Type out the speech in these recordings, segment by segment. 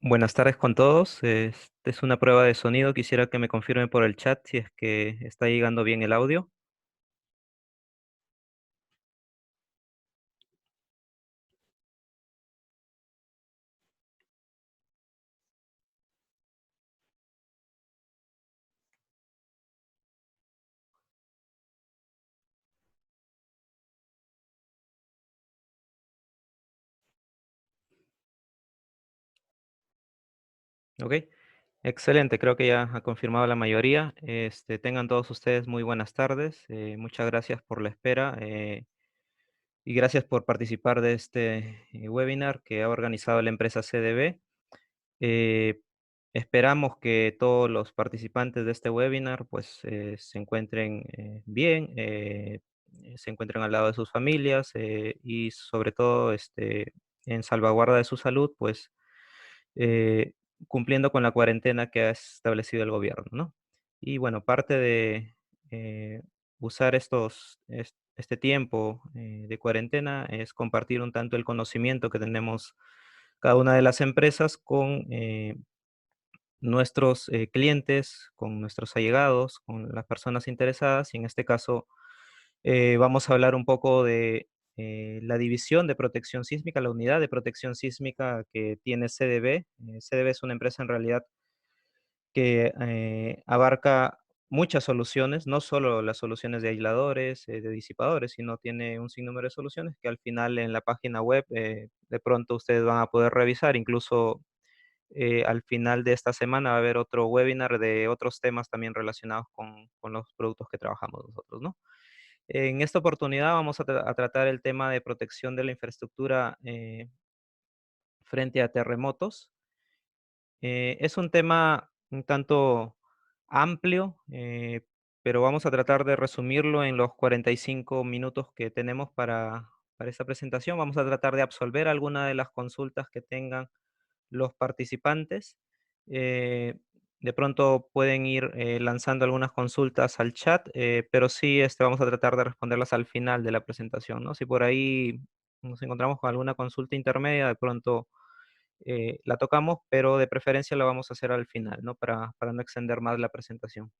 Buenas tardes con todos. Esta es una prueba de sonido. Quisiera que me confirmen por el chat si es que está llegando bien el audio. Ok, excelente. Creo que ya ha confirmado la mayoría. Tengan todos ustedes muy buenas tardes. Muchas gracias por la espera y gracias por participar de este webinar que ha organizado la empresa CDB. Eh, Esperamos que todos los participantes de este webinar pues se encuentren bien, se encuentren al lado de sus familias y sobre todo en salvaguarda de su salud, pues eh, cumpliendo con la cuarentena que ha establecido el gobierno, ¿no? Y bueno, parte de eh, usar este tiempo de cuarentena es compartir un tanto el conocimiento que tenemos cada una de las empresas con nuestros clientes, con nuestros allegados, con las personas interesadas. Y en este caso vamos a hablar un poco de la división de protección sísmica, la unidad de protección sísmica que tiene CDB. CDB es una empresa en realidad que abarca muchas soluciones, no solo las soluciones de aisladores, de disipadores, sino tiene un sinnúmero de soluciones que al final en la página web de pronto ustedes van a poder revisar. Incluso al final de esta semana va a haber otro webinar de otros temas también relacionados con los productos que trabajamos nosotros, ¿no? En esta oportunidad vamos a tratar el tema de protección de la infraestructura frente a terremotos. Es un tema un tanto amplio, pero vamos a tratar de resumirlo en los 45 minutos que tenemos para esta presentación. Vamos a tratar de absolver algunas de las consultas que tengan los participantes. Eh, de pronto pueden ir lanzando algunas consultas al chat, pero sí vamos a tratar de responderlas al final de la presentación, ¿no? Si por ahí nos encontramos con alguna consulta intermedia, de pronto la tocamos, pero de preferencia la vamos a hacer al final, ¿no? Para no extender más la presentación.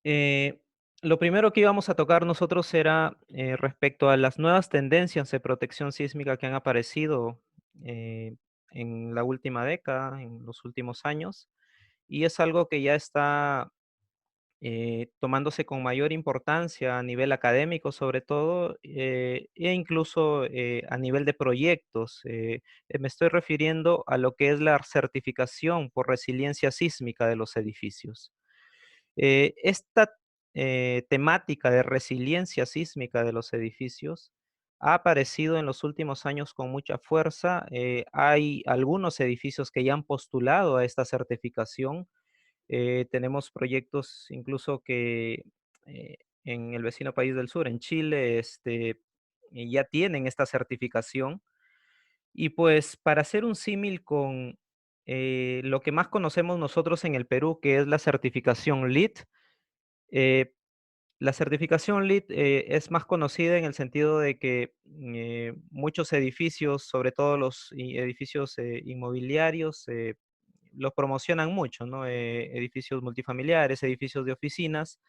Eh, lo primero que íbamos a tocar nosotros era respecto a las nuevas tendencias de protección sísmica que han aparecido eh, en la última década, en los últimos años, y es algo que ya está tomándose con mayor importancia a nivel académico sobre todo, e incluso a nivel de proyectos. Me estoy refiriendo a lo que es la certificación por resiliencia sísmica de los edificios. Esta temática de resiliencia sísmica de los edificios ha aparecido en los últimos años con mucha fuerza. Hay algunos edificios que ya han postulado a esta certificación. Tenemos proyectos incluso que en el vecino país del sur, en Chile, ya tienen esta certificación. Y pues para hacer un símil con lo que más conocemos nosotros en el Perú, que es la certificación LEED. eh, la certificación LEED es más conocida en el sentido de que muchos edificios, sobre todo los edificios inmobiliarios, los promocionan mucho, ¿no? Edificios multifamiliares, edificios de oficinas,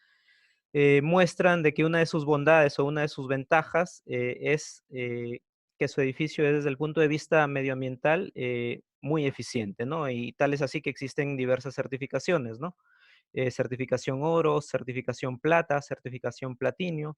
muestran de que una de sus bondades o una de sus ventajas es que su edificio es desde el punto de vista medioambiental muy eficiente, ¿no? Y tal es así que existen diversas certificaciones, ¿no? Certificación oro, certificación plata, certificación platino,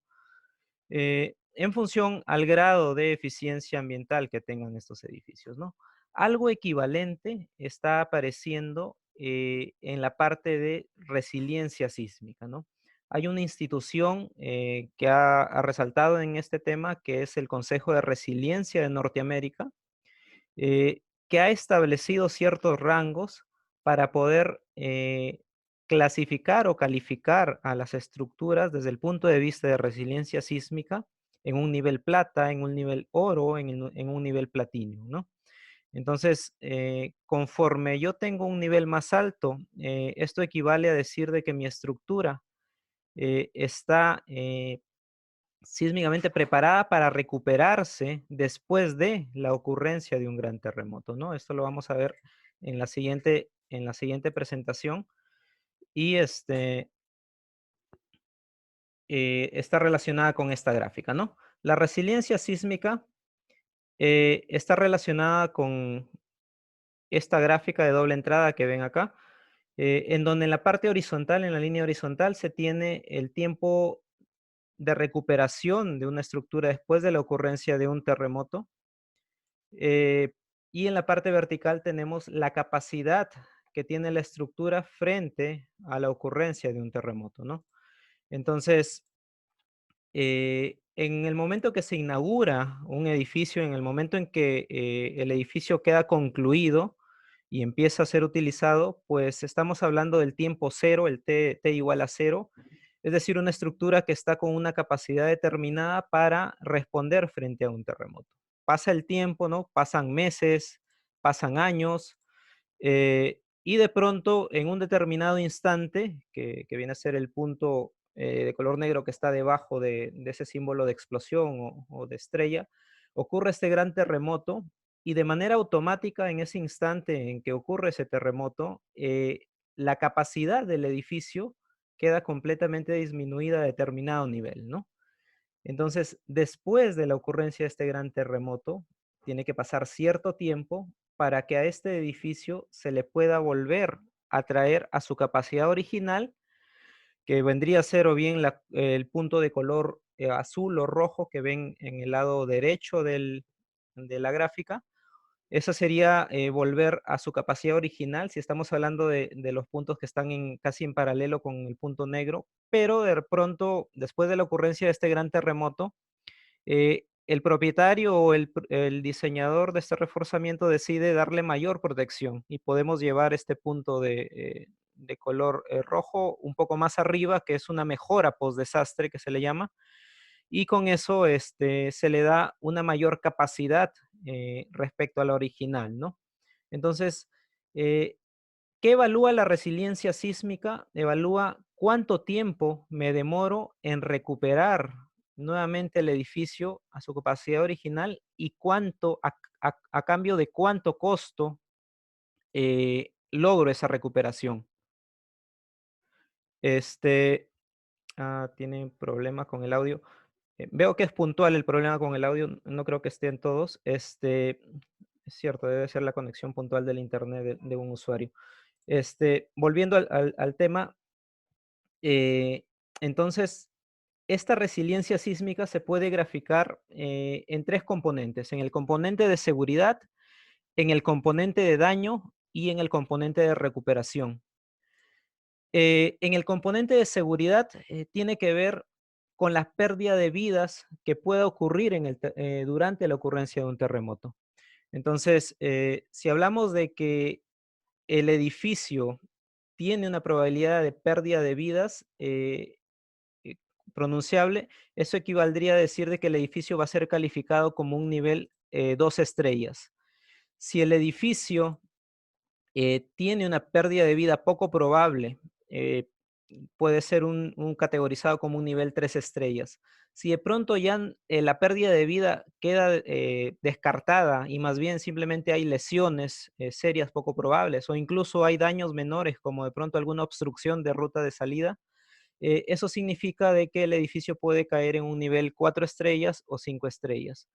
en función al grado de eficiencia ambiental que tengan estos edificios, ¿no? Algo equivalente está apareciendo en la parte de resiliencia sísmica, ¿no? Hay una institución que ha resaltado en este tema, que es el Consejo de Resiliencia de Norteamérica, que ha establecido ciertos rangos para poder clasificar o calificar a las estructuras desde el punto de vista de resiliencia sísmica en un nivel plata, en un nivel oro, en un nivel platino, ¿no? Entonces, conforme yo tengo un nivel más alto, esto equivale a decir de que mi estructura está sísmicamente preparada para recuperarse después de la ocurrencia de un gran terremoto, ¿no? Esto lo vamos a ver en la siguiente presentación y está relacionada con esta gráfica, ¿no? La resiliencia sísmica está relacionada con esta gráfica de doble entrada que ven acá, en donde en la parte horizontal, en la línea horizontal, se tiene el tiempo de recuperación de una estructura después de la ocurrencia de un terremoto. eh, y en la parte vertical tenemos la capacidad que tiene la estructura frente a la ocurrencia de un terremoto, ¿no? Entonces, en el momento que se inaugura un edificio, en el momento en que el edificio queda concluido y empieza a ser utilizado, pues estamos hablando del tiempo cero, el t igual a cero, es decir, una estructura que está con una capacidad determinada para responder frente a un terremoto. Pasa el tiempo, ¿no? Pasan meses, pasan años, y de pronto, en un determinado instante, que viene a ser el punto de color negro que está debajo de ese símbolo de explosión o de estrella, ocurre este gran terremoto y de manera automática en ese instante en que ocurre ese terremoto, la capacidad del edificio queda completamente disminuida a determinado nivel, ¿no? Entonces, después de la ocurrencia de este gran terremoto, tiene que pasar cierto tiempo para que a este edificio se le pueda volver a traer a su capacidad original, que vendría a ser o bien el punto de color azul o rojo que ven en el lado derecho de la gráfica. Eso sería volver a su capacidad original, si estamos hablando de los puntos que están casi en paralelo con el punto negro, pero de pronto, después de la ocurrencia de este gran terremoto, el propietario o el diseñador de este reforzamiento decide darle mayor protección y podemos llevar este punto de color rojo un poco más arriba, que es una mejora post desastre que se le llama, y con eso se le da una mayor capacidad respecto a la original, ¿no? Entonces, eh, ¿qué evalúa la resiliencia sísmica? Evalúa cuánto tiempo me demoro en recuperar nuevamente el edificio a su capacidad original y cuánto, a cambio de cuánto costo logro esa recuperación. Este, tiene problemas con el audio. Veo que es puntual el problema con el audio, no creo que esté en todos. Es cierto, debe ser la conexión puntual del internet de un usuario. Volviendo al tema, eh, entonces, esta resiliencia sísmica se puede graficar en tres componentes: en el componente de seguridad, en el componente de daño y en el componente de recuperación. En el componente de seguridad tiene que ver con la pérdida de vidas que pueda ocurrir durante la ocurrencia de un terremoto. Entonces, si hablamos de que el edificio tiene una probabilidad de pérdida de vidas eh, pronunciable, eso equivaldría a decir de que el edificio va a ser calificado como un nivel 2 estrellas. Si el edificio tiene una pérdida de vida poco probable, eh, puede ser un categorizado como un nivel 3 estrellas. Si de pronto ya la pérdida de vida queda descartada y más bien simplemente hay lesiones serias poco probables o incluso hay daños menores como de pronto alguna obstrucción de ruta de salida, eso significa de que el edificio puede caer en un nivel 4 estrellas o 5 estrellas.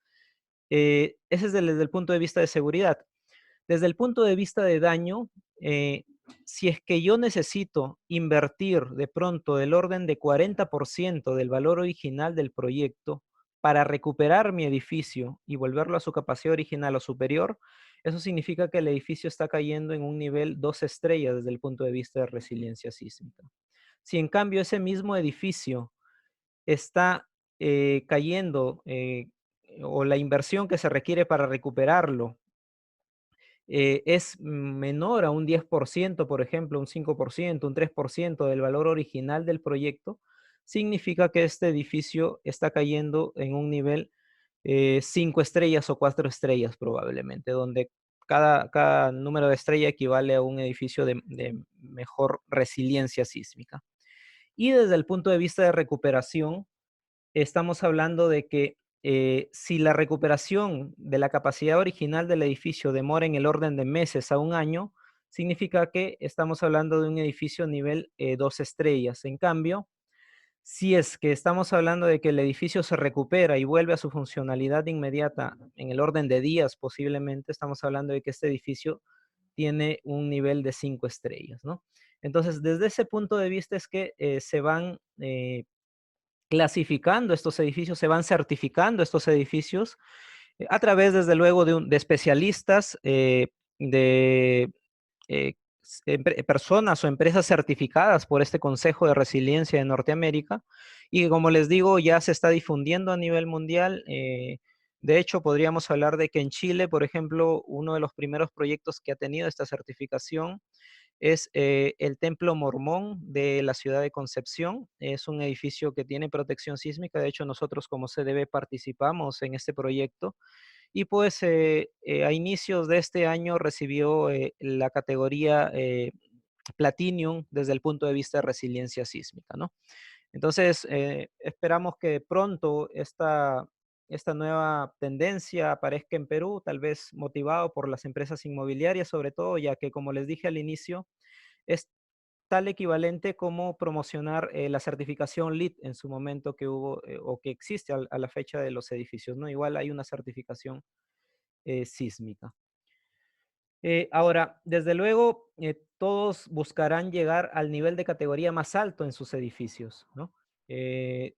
Ese es desde el punto de vista de seguridad. Desde el punto de vista de daño, eh, si es que yo necesito invertir de pronto del orden de 40% del valor original del proyecto para recuperar mi edificio y volverlo a su capacidad original o superior, eso significa que el edificio está cayendo en un nivel 2 estrellas desde el punto de vista de resiliencia sísmica. Si en cambio ese mismo edificio está cayendo o la inversión que se requiere para recuperarlo es menor a un 10%, por ejemplo, un 5%, un 3% del valor original del proyecto, significa que este edificio está cayendo en un nivel 5 estrellas o 4 estrellas probablemente, donde cada número de estrella equivale a un edificio de mejor resiliencia sísmica. Y desde el punto de vista de recuperación, estamos hablando de que si la recuperación de la capacidad original del edificio demora en el orden de meses a un año, significa que estamos hablando de un edificio nivel 2 estrellas. En cambio, si es que estamos hablando de que el edificio se recupera y vuelve a su funcionalidad inmediata en el orden de días posiblemente, estamos hablando de que este edificio tiene un nivel de 5 estrellas, ¿no? Entonces, desde ese punto de vista es que se van clasificando estos edificios, se van certificando estos edificios a través, desde luego, de especialistas, de personas o empresas certificadas por este Consejo de Resiliencia de Norteamérica y que, como les digo, ya se está difundiendo a nivel mundial. De hecho, podríamos hablar de que en Chile, por ejemplo, uno de los primeros proyectos que ha tenido esta certificación es el Templo Mormón de la ciudad de Concepción. Es un edificio que tiene protección sísmica. De hecho, nosotros como CDB participamos en este proyecto y pues a inicios de este año recibió la categoría Platinum desde el punto de vista de resiliencia sísmica, ¿no? Entonces, esperamos que pronto esta nueva tendencia aparezca en Perú, tal vez motivado por las empresas inmobiliarias sobre todo, ya que como les dije al inicio, es tal equivalente como promocionar la certificación LEED en su momento que hubo o que existe a la fecha de los edificios, ¿no? Igual hay una certificación sísmica. Ahora, desde luego, todos buscarán llegar al nivel de categoría más alto en sus edificios, ¿no?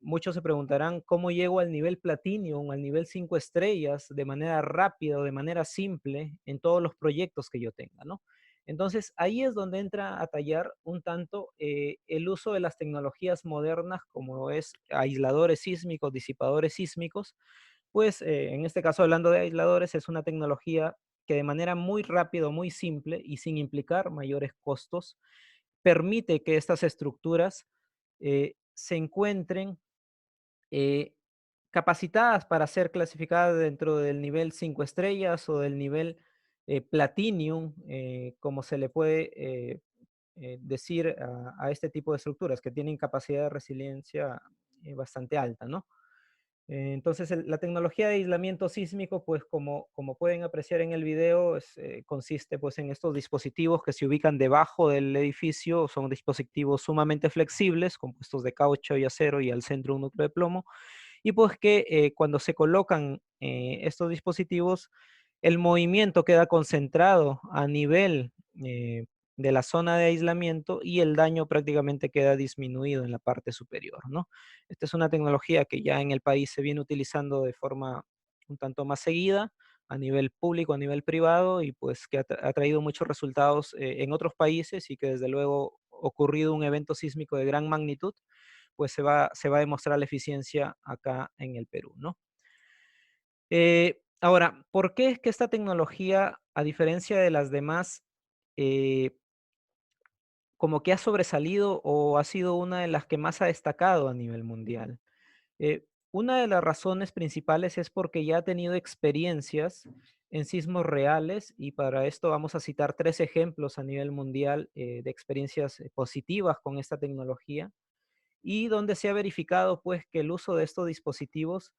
Muchos se preguntarán cómo llego al nivel Platinum, al nivel 5 estrellas, de manera rápida o de manera simple en todos los proyectos que yo tenga, ¿no? Entonces, ahí es donde entra a tallar un tanto el uso de las tecnologías modernas, como es aisladores sísmicos, disipadores sísmicos, pues en este caso, hablando de aisladores, es una tecnología que de manera muy rápida, muy simple y sin implicar mayores costos, permite que estas estructuras se encuentren eh, capacitadas para ser clasificadas dentro del nivel 5 estrellas o del nivel Platinum, como se le puede decir a este tipo de estructuras que tienen capacidad de resiliencia bastante alta, ¿no? Entonces, la tecnología de aislamiento sísmico, pues como pueden apreciar en el video, consiste pues en estos dispositivos que se ubican debajo del edificio. Son dispositivos sumamente flexibles, compuestos de caucho y acero y al centro un núcleo de plomo. Y pues que cuando se colocan estos dispositivos, el movimiento queda concentrado a nivel de la zona de aislamiento y el daño prácticamente queda disminuido en la parte superior, ¿no? Esta es una tecnología que ya en el país se viene utilizando de forma un tanto más seguida a nivel público, a nivel privado, y pues que ha traído muchos resultados en otros países y que desde luego ocurrido un evento sísmico de gran magnitud, pues se va a demostrar la eficiencia acá en el Perú, ¿no? Ahora, ¿por qué es que esta tecnología, a diferencia de las demás, eh, como que ha sobresalido o ha sido una de las que más ha destacado a nivel mundial? Una de las razones principales es porque ya ha tenido experiencias en sismos reales y para esto vamos a citar 3 ejemplos a nivel mundial de experiencias positivas con esta tecnología y donde se ha verificado pues que el uso de estos dispositivos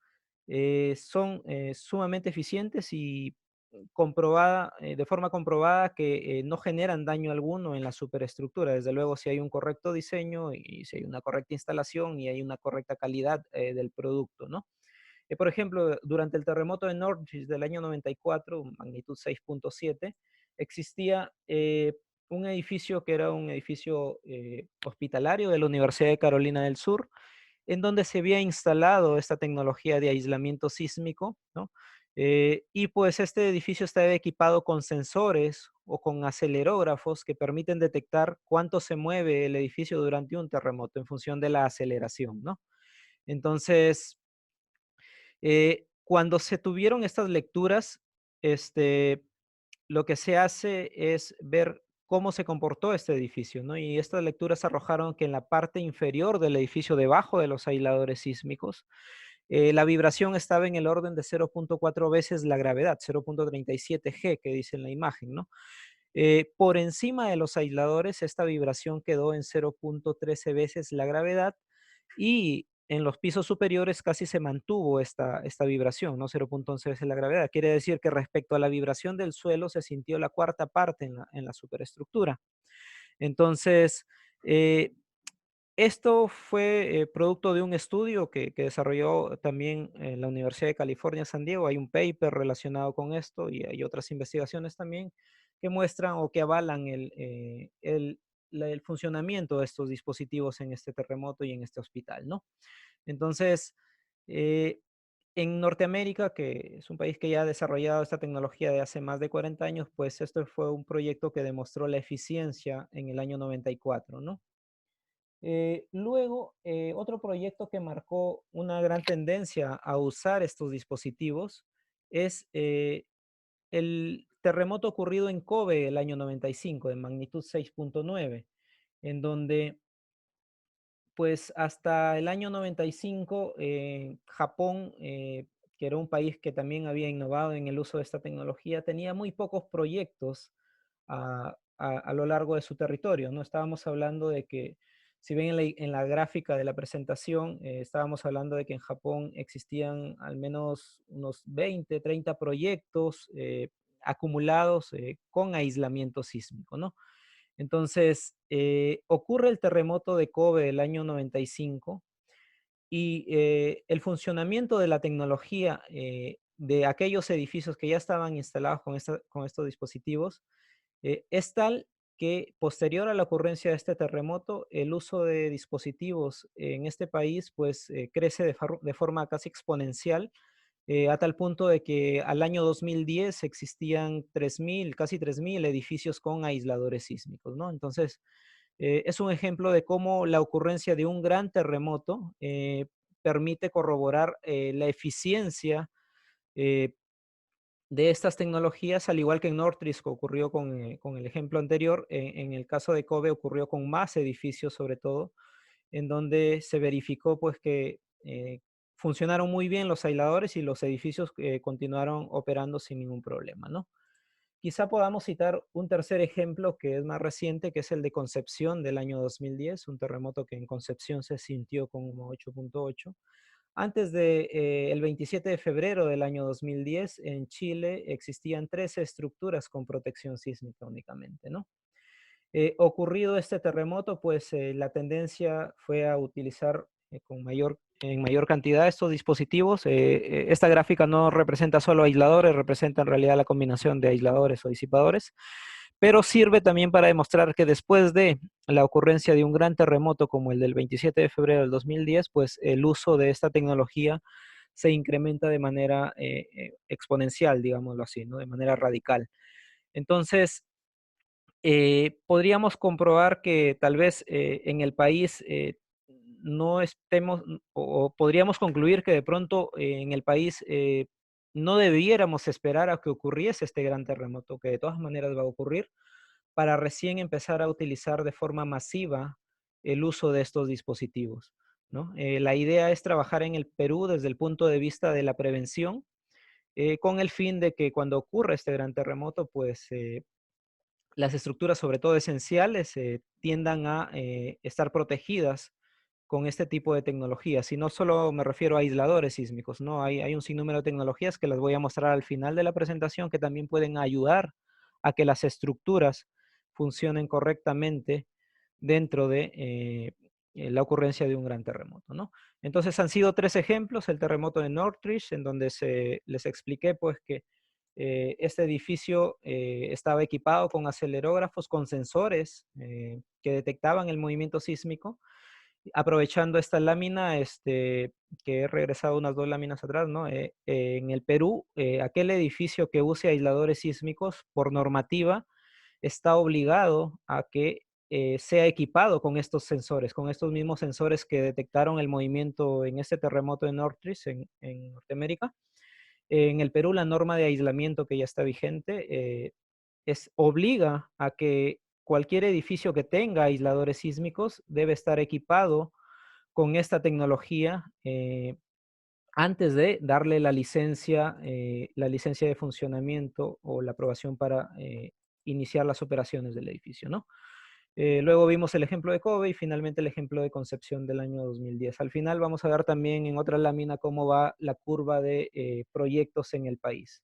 son sumamente eficientes y de forma comprobada que no generan daño alguno en la superestructura. Desde luego, si hay un correcto diseño y si hay una correcta instalación y hay una correcta calidad del producto, ¿no? Por ejemplo, durante el terremoto de Northridge del año 94, magnitud 6.7, existía un edificio que era un edificio hospitalario de la Universidad de Carolina del Sur, en donde se había instalado esta tecnología de aislamiento sísmico, ¿no? Y pues este edificio estaba equipado con sensores o con acelerógrafos que permiten detectar cuánto se mueve el edificio durante un terremoto en función de la aceleración, ¿no? Entonces, cuando se tuvieron estas lecturas, este, lo que se hace es ver cómo se comportó este edificio, ¿no? Y estas lecturas arrojaron que en la parte inferior del edificio, debajo de los aisladores sísmicos, la vibración estaba en el orden de 0.4 veces la gravedad, 0.37 G, que dice en la imagen, ¿no? Por encima de los aisladores, esta vibración quedó en 0.13 veces la gravedad y en los pisos superiores casi se mantuvo esta vibración, ¿no? 0.11 veces la gravedad. Quiere decir que respecto a la vibración del suelo se sintió la cuarta parte en la superestructura. Entonces, eh, esto fue producto de un estudio que desarrolló también la Universidad de California, San Diego. Hay un paper relacionado con esto y hay otras investigaciones también que muestran o que avalan el funcionamiento de estos dispositivos en este terremoto y en este hospital, ¿no? Entonces, eh, en Norteamérica, que es un país que ya ha desarrollado esta tecnología de hace más de 40 años, pues esto fue un proyecto que demostró la eficiencia en el año 94, ¿no? Luego, otro proyecto que marcó una gran tendencia a usar estos dispositivos es el terremoto ocurrido en Kobe el año 95, de magnitud 6.9, en donde pues hasta el año 95, Japón, que era un país que también había innovado en el uso de esta tecnología, tenía muy pocos proyectos a lo largo de su territorio, ¿no? Estábamos hablando de que, si bien en la gráfica de la presentación, estábamos hablando de que en Japón existían al menos unos 20, 30 proyectos acumulados con aislamiento sísmico, ¿no? Entonces, ocurre el terremoto de Kobe del año 95 y el funcionamiento de la tecnología de aquellos edificios que ya estaban instalados con estos dispositivos es tal que posterior a la ocurrencia de este terremoto, el uso de dispositivos en este país pues crece de forma casi exponencial, a tal punto de que al año 2010 existían 3.000, casi 3.000 edificios con aisladores sísmicos, ¿no? Entonces, es un ejemplo de cómo la ocurrencia de un gran terremoto permite corroborar la eficiencia eh, de estas tecnologías, al igual que en Northridge que ocurrió con el ejemplo anterior, en el caso de Kobe ocurrió con más edificios sobre todo, en donde se verificó pues que funcionaron muy bien los aisladores y los edificios continuaron operando sin ningún problema, ¿no? Quizá podamos citar un tercer ejemplo que es más reciente, que es el de Concepción del año 2010, un terremoto que en Concepción se sintió como 8.8. Antes de el 27 de febrero del año 2010, en Chile existían 13 estructuras con protección sísmica únicamente, ¿no? Ocurrido este terremoto, pues la tendencia fue a utilizar en mayor cantidad estos dispositivos. Esta gráfica no representa solo aisladores, representa en realidad la combinación de aisladores o disipadores, pero sirve también para demostrar que después de la ocurrencia de un gran terremoto como el del 27 de febrero del 2010, pues el uso de esta tecnología se incrementa de manera exponencial, digámoslo así, ¿no? De manera radical. Entonces, podríamos comprobar que tal vez en el país no estemos, o podríamos concluir que de pronto en el país no debiéramos esperar a que ocurriese este gran terremoto, que de todas maneras va a ocurrir, para recién empezar a utilizar de forma masiva el uso de estos dispositivos, ¿no? La idea es trabajar en el Perú desde el punto de vista de la prevención, con el fin de que cuando ocurra este gran terremoto, pues las estructuras, sobre todo esenciales, tiendan a estar protegidas con este tipo de tecnologías. Y no solo me refiero a aisladores sísmicos, ¿no? Hay un sinnúmero de tecnologías que las voy a mostrar al final de la presentación que también pueden ayudar a que las estructuras funcionen correctamente dentro de la ocurrencia de un gran terremoto, ¿no? Entonces han sido tres ejemplos: el terremoto de Northridge, en donde les expliqué pues que este edificio estaba equipado con acelerógrafos, con sensores que detectaban el movimiento sísmico. Aprovechando esta lámina, que he regresado unas 2 láminas atrás, ¿no? En el Perú, aquel edificio que use aisladores sísmicos, por normativa, está obligado a que sea equipado con estos sensores, con estos mismos sensores que detectaron el movimiento en este terremoto de Northridge en Norteamérica. En el Perú, la norma de aislamiento que ya está vigente obliga a que cualquier edificio que tenga aisladores sísmicos debe estar equipado con esta tecnología antes de darle la licencia de funcionamiento o la aprobación para iniciar las operaciones del edificio, ¿no? Luego vimos el ejemplo de Kobe y finalmente el ejemplo de Concepción del año 2010. Al final vamos a ver también en otra lámina cómo va la curva de proyectos en el país.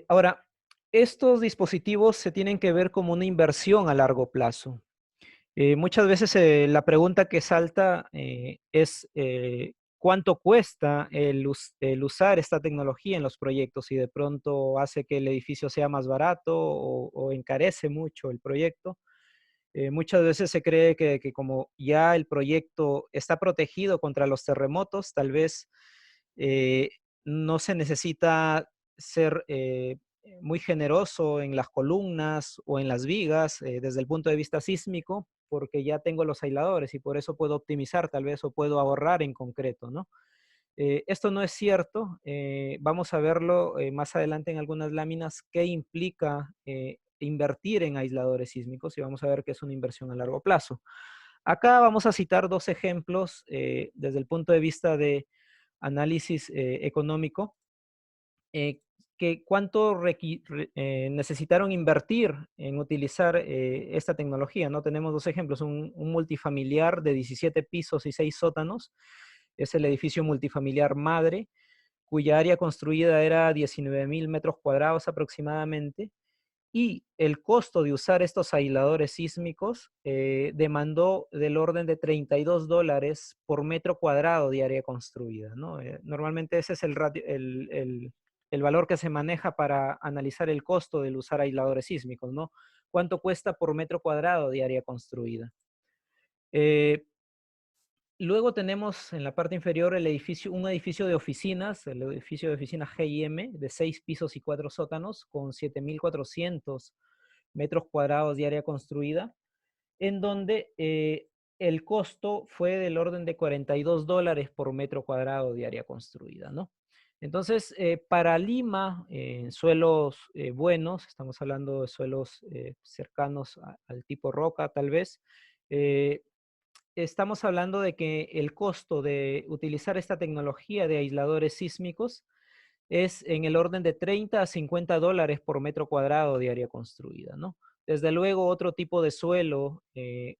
Ahora, estos dispositivos se tienen que ver como una inversión a largo plazo. Muchas veces la pregunta que salta es ¿cuánto cuesta el usar esta tecnología en los proyectos? Y de pronto hace que el edificio sea más barato o encarece mucho el proyecto. Muchas veces se cree que como ya el proyecto está protegido contra los terremotos, tal vez eh, no se necesita ser muy generoso en las columnas o en las vigas desde el punto de vista sísmico, porque ya tengo los aisladores y por eso puedo optimizar tal vez o puedo ahorrar en concreto, ¿no? Esto no es cierto. Vamos a verlo más adelante en algunas láminas qué implica invertir en aisladores sísmicos y vamos a ver que es una inversión a largo plazo. Acá vamos a citar dos ejemplos desde el punto de vista de análisis económico, eh, que cuánto necesitaron invertir en utilizar esta tecnología, ¿no? Tenemos dos ejemplos, un multifamiliar de 17 pisos y 6 sótanos, es el edificio multifamiliar Madre, cuya área construida era 19.000 metros cuadrados aproximadamente, y el costo de usar estos aisladores sísmicos demandó del orden de $32 por metro cuadrado de área construida, ¿no? Normalmente ese es el valor que se maneja para analizar el costo del usar aisladores sísmicos, ¿no? ¿Cuánto cuesta por metro cuadrado de área construida? Eh, Luego tenemos en la parte inferior un edificio de oficinas, el edificio de oficinas G&M, de 6 pisos y 4 sótanos, con 7.400 metros cuadrados de área construida, en donde el costo fue del orden de $42 por metro cuadrado de área construida, ¿no? Entonces, para Lima, en suelos buenos, estamos hablando de suelos cercanos al tipo roca, tal vez, eh, estamos hablando de que el costo de utilizar esta tecnología de aisladores sísmicos es en el orden de 30 a $50 por metro cuadrado de área construida, ¿no? Desde luego, otro tipo de suelo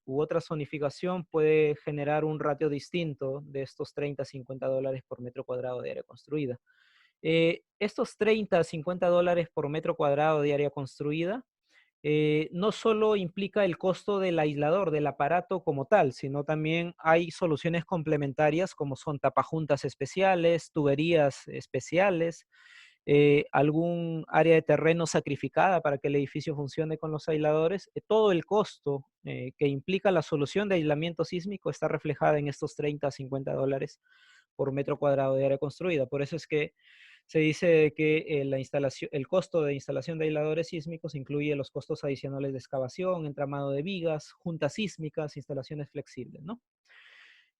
u otra zonificación puede generar un ratio distinto de estos 30 a $50 por metro cuadrado de área construida. Estos 30 a $50 por metro cuadrado de área construida no solo implica el costo del aislador, del aparato como tal, sino también hay soluciones complementarias como son tapajuntas especiales, tuberías especiales, algún área de terreno sacrificada para que el edificio funcione con los aisladores. Todo el costo que implica la solución de aislamiento sísmico está reflejada en estos 30 a $50 por metro cuadrado de área construida. Por eso es que se dice que el costo de instalación de aisladores sísmicos incluye los costos adicionales de excavación, entramado de vigas, juntas sísmicas, instalaciones flexibles, ¿no?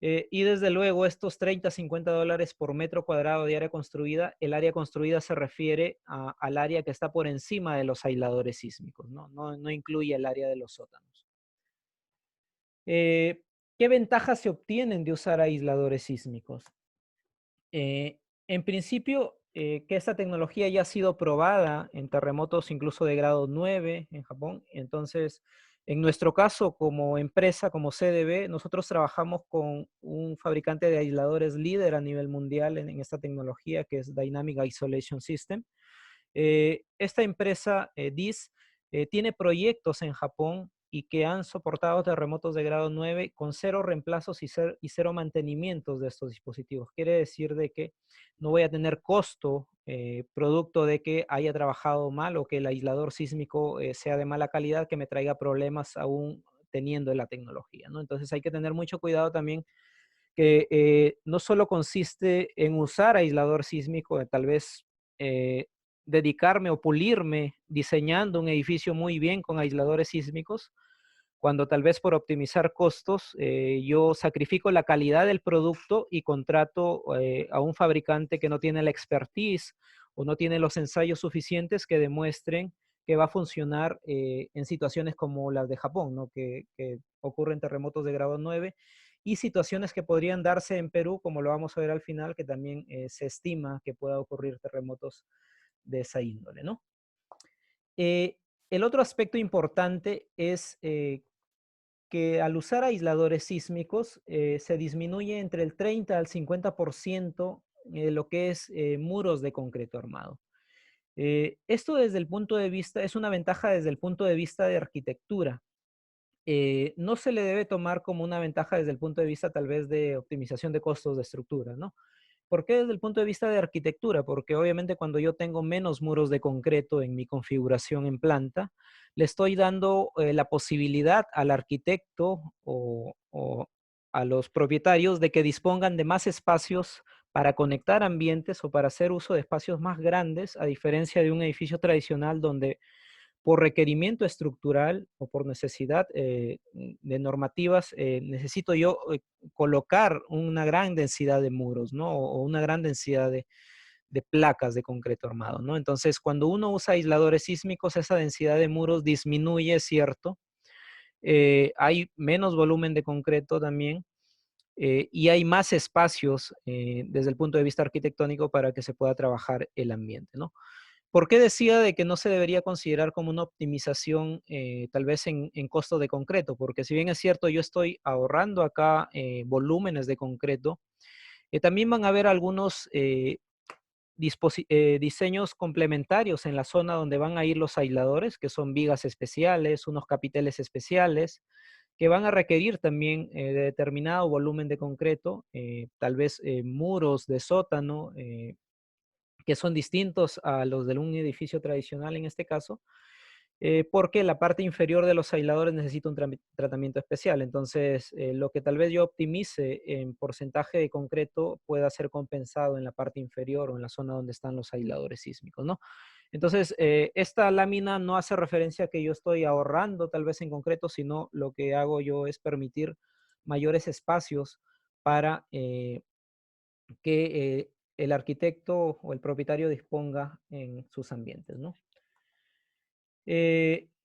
Y desde luego estos 30, $50 por metro cuadrado de área construida, el área construida se refiere al área que está por encima de los aisladores sísmicos, ¿no? No incluye el área de los sótanos. ¿Qué ventajas se obtienen de usar aisladores sísmicos? En principio, que esta tecnología ya ha sido probada en terremotos incluso de grado 9 en Japón. Entonces, en nuestro caso, como empresa, como CDB, nosotros trabajamos con un fabricante de aisladores líder a nivel mundial en esta tecnología, que es Dynamic Isolation System. Esta empresa, DIS, tiene proyectos en Japón y que han soportado terremotos de grado 9 con cero reemplazos y cero mantenimientos de estos dispositivos. Quiere decir de que no voy a tener costo producto de que haya trabajado mal o que el aislador sísmico sea de mala calidad que me traiga problemas aún teniendo la tecnología, ¿no? Entonces hay que tener mucho cuidado también que no solo consiste en usar aislador sísmico, tal vez eh, dedicarme o pulirme diseñando un edificio muy bien con aisladores sísmicos, cuando tal vez por optimizar costos yo sacrifico la calidad del producto y contrato a un fabricante que no tiene la expertise o no tiene los ensayos suficientes que demuestren que va a funcionar en situaciones como las de Japón, ¿no? Que ocurren terremotos de grado 9 y situaciones que podrían darse en Perú, como lo vamos a ver al final, que también se estima que pueda ocurrir terremotos de esa índole, ¿no? Eh, el otro aspecto importante es que al usar aisladores sísmicos se disminuye entre el 30 al 50% lo que es muros de concreto armado. Esto desde el punto de vista, es una ventaja desde el punto de vista de arquitectura. No se le debe tomar como una ventaja desde el punto de vista tal vez de optimización de costos de estructura, ¿no? ¿Por qué desde el punto de vista de arquitectura? Porque obviamente cuando yo tengo menos muros de concreto en mi configuración en planta, le estoy dando la posibilidad al arquitecto o a los propietarios de que dispongan de más espacios para conectar ambientes o para hacer uso de espacios más grandes, a diferencia de un edificio tradicional donde por requerimiento estructural o por necesidad de normativas, necesito yo colocar una gran densidad de muros, ¿no? O una gran densidad de placas de concreto armado, ¿no? Entonces, cuando uno usa aisladores sísmicos, esa densidad de muros disminuye, ¿cierto? Hay menos volumen de concreto también y hay más espacios desde el punto de vista arquitectónico para que se pueda trabajar el ambiente, ¿no? ¿Por qué decía de que no se debería considerar como una optimización tal vez en costo de concreto? Porque si bien es cierto, yo estoy ahorrando acá volúmenes de concreto, también van a haber algunos diseños complementarios en la zona donde van a ir los aisladores, que son vigas especiales, unos capiteles especiales, que van a requerir también de determinado volumen de concreto, tal vez muros de sótano, que son distintos a los de un edificio tradicional en este caso, porque la parte inferior de los aisladores necesita un tratamiento especial. Entonces, lo que tal vez yo optimice en porcentaje de concreto pueda ser compensado en la parte inferior o en la zona donde están los aisladores sísmicos, ¿no? Entonces, esta lámina no hace referencia a que yo estoy ahorrando tal vez en concreto, sino lo que hago yo es permitir mayores espacios para que el arquitecto o el propietario disponga en sus ambientes, ¿no?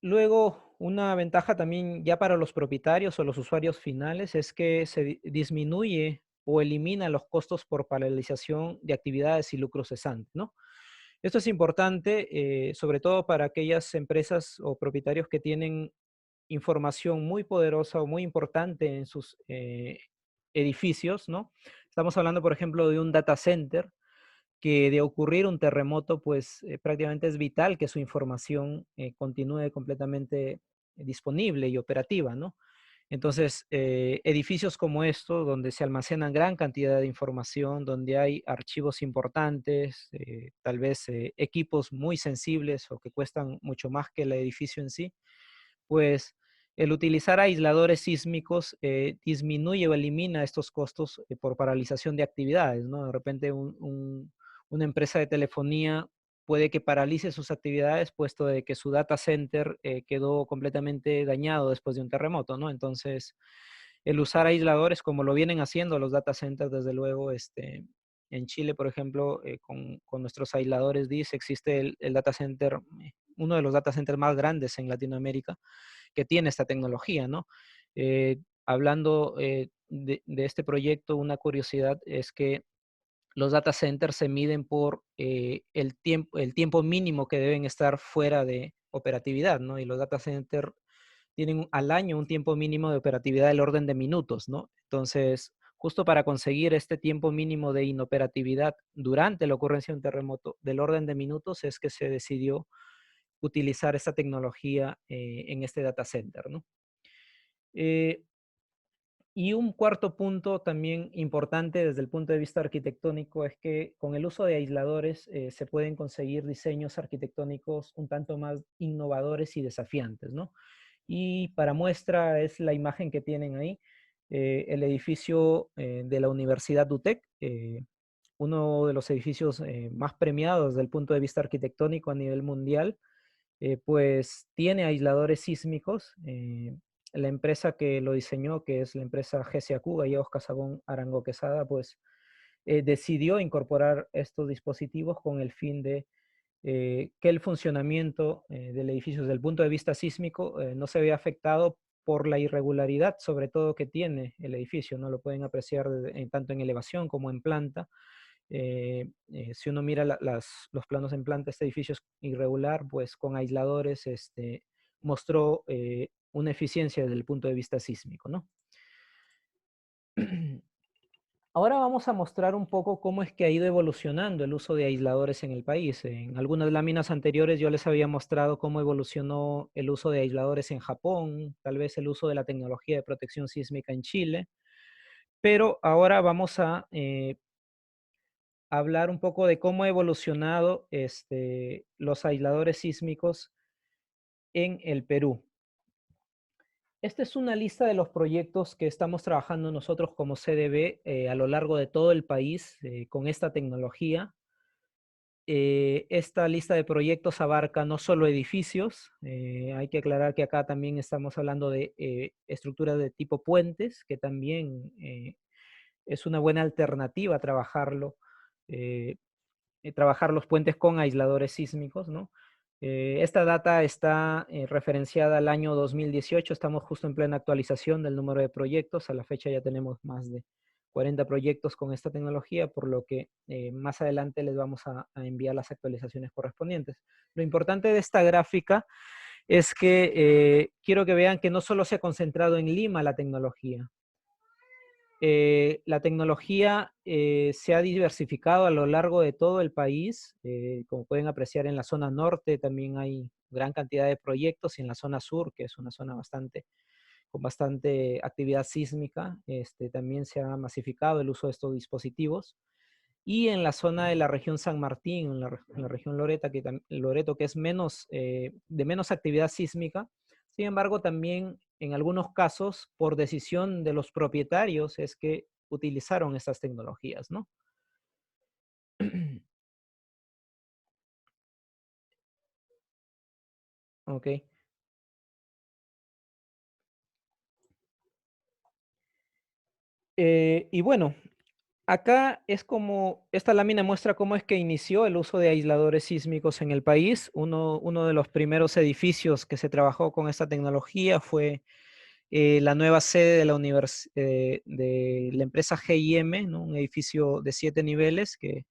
Luego, una ventaja también ya para los propietarios o los usuarios finales es que se disminuye o elimina los costos por paralización de actividades y lucro cesante, ¿no? Esto es importante, sobre todo para aquellas empresas o propietarios que tienen información muy poderosa o muy importante en sus edificios, ¿no? Estamos hablando, por ejemplo, de un data center que de ocurrir un terremoto, pues prácticamente es vital que su información continúe completamente disponible y operativa, ¿no? Entonces, edificios como estos, donde se almacenan gran cantidad de información, donde hay archivos importantes, tal vez equipos muy sensibles o que cuestan mucho más que el edificio en sí, pues el utilizar aisladores sísmicos disminuye o elimina estos costos por paralización de actividades, ¿no? De repente una empresa de telefonía puede que paralice sus actividades puesto de que su data center quedó completamente dañado después de un terremoto, ¿no? Entonces, el usar aisladores como lo vienen haciendo los data centers, desde luego, en Chile, por ejemplo, con nuestros aisladores DIS existe el data center, uno de los data centers más grandes en Latinoamérica, que tiene esta tecnología, ¿no? Hablando de este proyecto, una curiosidad es que los data centers se miden por el tiempo mínimo que deben estar fuera de operatividad, ¿no? Y los data centers tienen al año un tiempo mínimo de operatividad del orden de minutos, ¿no? Entonces, justo para conseguir este tiempo mínimo de inoperatividad durante la ocurrencia de un terremoto del orden de minutos es que se decidió utilizar esta tecnología en este data center, ¿no? Eh, y un cuarto punto también importante desde el punto de vista arquitectónico es que con el uso de aisladores se pueden conseguir diseños arquitectónicos un tanto más innovadores y desafiantes, ¿no? Y para muestra es la imagen que tienen ahí, el edificio de la Universidad DUTEC, uno de los edificios más premiados desde el punto de vista arquitectónico a nivel mundial, pues tiene aisladores sísmicos. La empresa que lo diseñó, que es la empresa GCAQ, Gallegos Casabón Arango Quesada, pues decidió incorporar estos dispositivos con el fin de que el funcionamiento del edificio desde el punto de vista sísmico no se vea afectado por la irregularidad, sobre todo que tiene el edificio, ¿no? Lo pueden apreciar tanto en elevación como en planta, Si uno mira los planos en planta, este edificio es irregular, pues con aisladores mostró una eficiencia desde el punto de vista sísmico, ¿no? Ahora vamos a mostrar un poco cómo es que ha ido evolucionando el uso de aisladores en el país. En algunas láminas anteriores yo les había mostrado cómo evolucionó el uso de aisladores en Japón, tal vez el uso de la tecnología de protección sísmica en Chile, pero ahora vamos a hablar un poco de cómo ha evolucionado los aisladores sísmicos en el Perú. Esta es una lista de los proyectos que estamos trabajando nosotros como CDB a lo largo de todo el país con esta tecnología. Esta lista de proyectos abarca no solo edificios, hay que aclarar que acá también estamos hablando de estructuras de tipo puentes, que también es una buena alternativa a eh, trabajar los puentes con aisladores sísmicos, ¿no? Esta data está referenciada al año 2018, estamos justo en plena actualización del número de proyectos, a la fecha ya tenemos más de 40 proyectos con esta tecnología, por lo que más adelante les vamos a enviar las actualizaciones correspondientes. Lo importante de esta gráfica es que quiero que vean que no solo se ha concentrado en Lima la tecnología, la tecnología se ha diversificado a lo largo de todo el país. Como pueden apreciar, en la zona norte también hay gran cantidad de proyectos y en la zona sur, que es una zona con bastante actividad sísmica, también se ha masificado el uso de estos dispositivos. Y en la zona de la región San Martín, en la región Loreto, que es de menos actividad sísmica, sin embargo, también en algunos casos, por decisión de los propietarios, es que utilizaron estas tecnologías, ¿no? Ok. Y bueno, acá es como, esta lámina muestra cómo es que inició el uso de aisladores sísmicos en el país. Uno de los primeros edificios que se trabajó con esta tecnología fue la nueva sede de de la empresa GIM, ¿no? Un edificio de 7 niveles que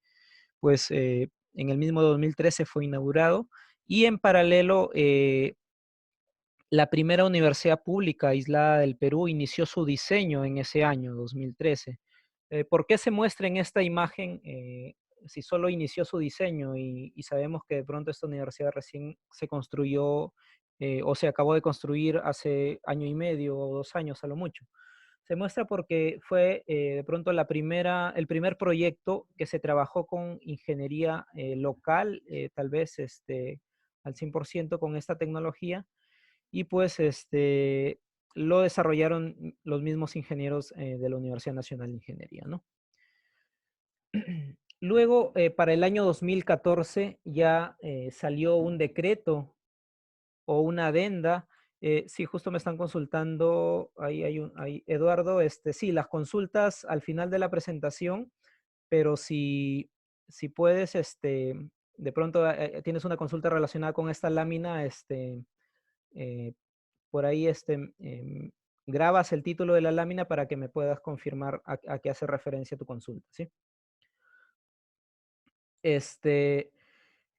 pues en el mismo 2013 fue inaugurado. Y en paralelo, la primera universidad pública aislada del Perú inició su diseño en ese año, 2013. ¿Por qué se muestra en esta imagen si solo inició su diseño y sabemos que de pronto esta universidad recién se construyó o se acabó de construir hace año y medio o 2 años a lo mucho? Se muestra porque fue de pronto el primer proyecto que se trabajó con ingeniería local, tal vez al 100% con esta tecnología, y pues lo desarrollaron los mismos ingenieros de la Universidad Nacional de Ingeniería, ¿no? Luego, para el año 2014 ya salió un decreto o una adenda. Sí, justo me están consultando, Eduardo, sí, las consultas al final de la presentación, pero si puedes, de pronto tienes una consulta relacionada con esta lámina, eh, por ahí grabas el título de la lámina para que me puedas confirmar a qué hace referencia tu consulta, ¿sí? Este,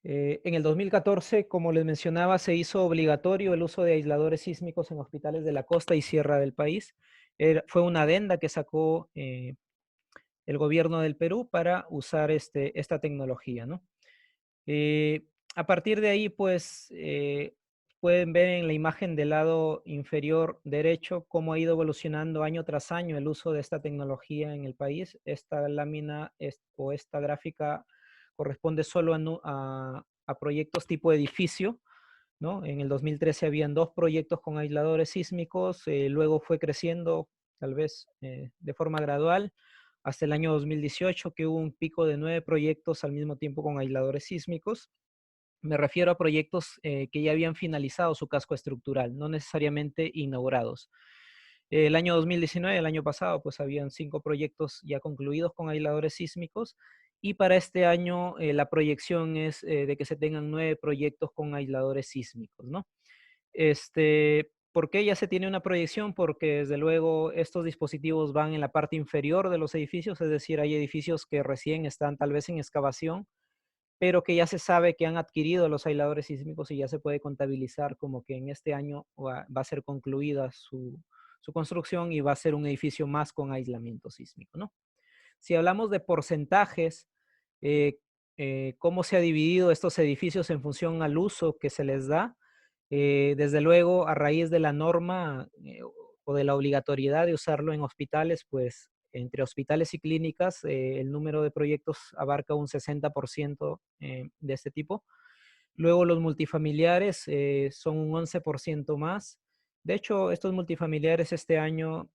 en el 2014, como les mencionaba, se hizo obligatorio el uso de aisladores sísmicos en hospitales de la costa y sierra del país. Fue una adenda que sacó el gobierno del Perú para usar esta tecnología, ¿no? A partir de ahí, pues, pueden ver en la imagen del lado inferior derecho cómo ha ido evolucionando año tras año el uso de esta tecnología en el país. Esta lámina o esta gráfica corresponde solo a proyectos tipo edificio, ¿no? En el 2013 habían 2 proyectos con aisladores sísmicos, luego fue creciendo tal vez de forma gradual hasta el año 2018, que hubo un pico de 9 proyectos al mismo tiempo con aisladores sísmicos. Me refiero a proyectos que ya habían finalizado su casco estructural, no necesariamente inaugurados. El año 2019, el año pasado, pues habían 5 proyectos ya concluidos con aisladores sísmicos, y para este año la proyección es de que se tengan 9 proyectos con aisladores sísmicos, ¿no? ¿Por qué ya se tiene una proyección? Porque desde luego estos dispositivos van en la parte inferior de los edificios, es decir, hay edificios que recién están tal vez en excavación, pero que ya se sabe que han adquirido los aisladores sísmicos y ya se puede contabilizar como que en este año va a ser concluida su construcción y va a ser un edificio más con aislamiento sísmico, ¿no? Si hablamos de porcentajes, eh, cómo se ha dividido estos edificios en función al uso que se les da, desde luego a raíz de la norma o de la obligatoriedad de usarlo en hospitales, pues entre hospitales y clínicas el número de proyectos abarca un 60% de este tipo. Luego los multifamiliares son un 11% más. De hecho, estos multifamiliares este año,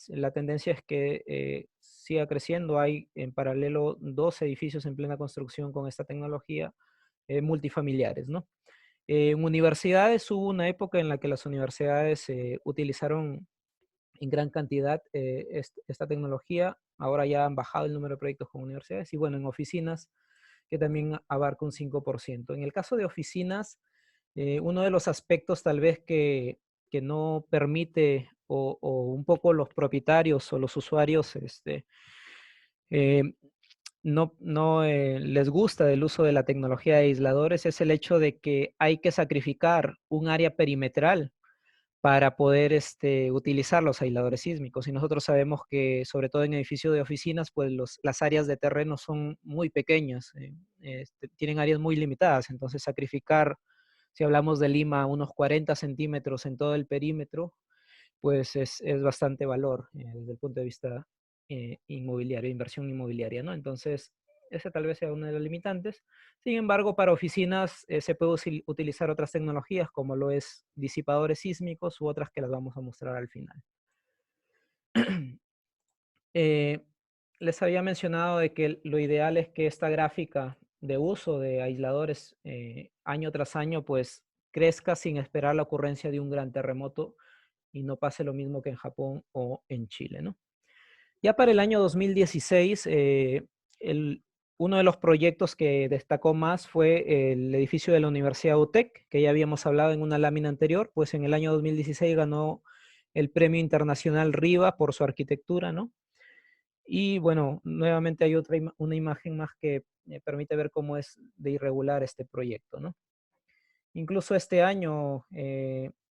la tendencia es que siga creciendo. Hay en paralelo 2 edificios en plena construcción con esta tecnología multifamiliares, ¿no? En universidades hubo una época en la que las universidades utilizaron en gran cantidad esta tecnología. Ahora ya han bajado el número de proyectos con universidades y bueno, en oficinas que también abarca un 5%. En el caso de oficinas, uno de los aspectos tal vez que no permite o un poco los propietarios o los usuarios eh, no les gusta del uso de la tecnología de aisladores es el hecho de que hay que sacrificar un área perimetral para poder utilizar los aisladores sísmicos. Y nosotros sabemos que, sobre todo en edificios de oficinas, pues las áreas de terreno son muy pequeñas, tienen áreas muy limitadas. Entonces, sacrificar, si hablamos de Lima, unos 40 centímetros en todo el perímetro, pues es bastante valor desde el punto de vista inmobiliario, inversión inmobiliaria, ¿no? Entonces, ese tal vez sea una de las limitantes. Sin embargo, para oficinas se puede utilizar otras tecnologías como lo es disipadores sísmicos u otras que las vamos a mostrar al final. Eh, les había mencionado de que lo ideal es que esta gráfica de uso de aisladores año tras año pues crezca sin esperar la ocurrencia de un gran terremoto y no pase lo mismo que en Japón o en Chile, ¿no? Ya para el año 2016, uno de los proyectos que destacó más fue el edificio de la Universidad UTEC, que ya habíamos hablado en una lámina anterior, pues en el año 2016 ganó el Premio Internacional RIVA por su arquitectura, ¿no? Y bueno, nuevamente hay una imagen más que permite ver cómo es de irregular este proyecto, ¿no? Incluso este año,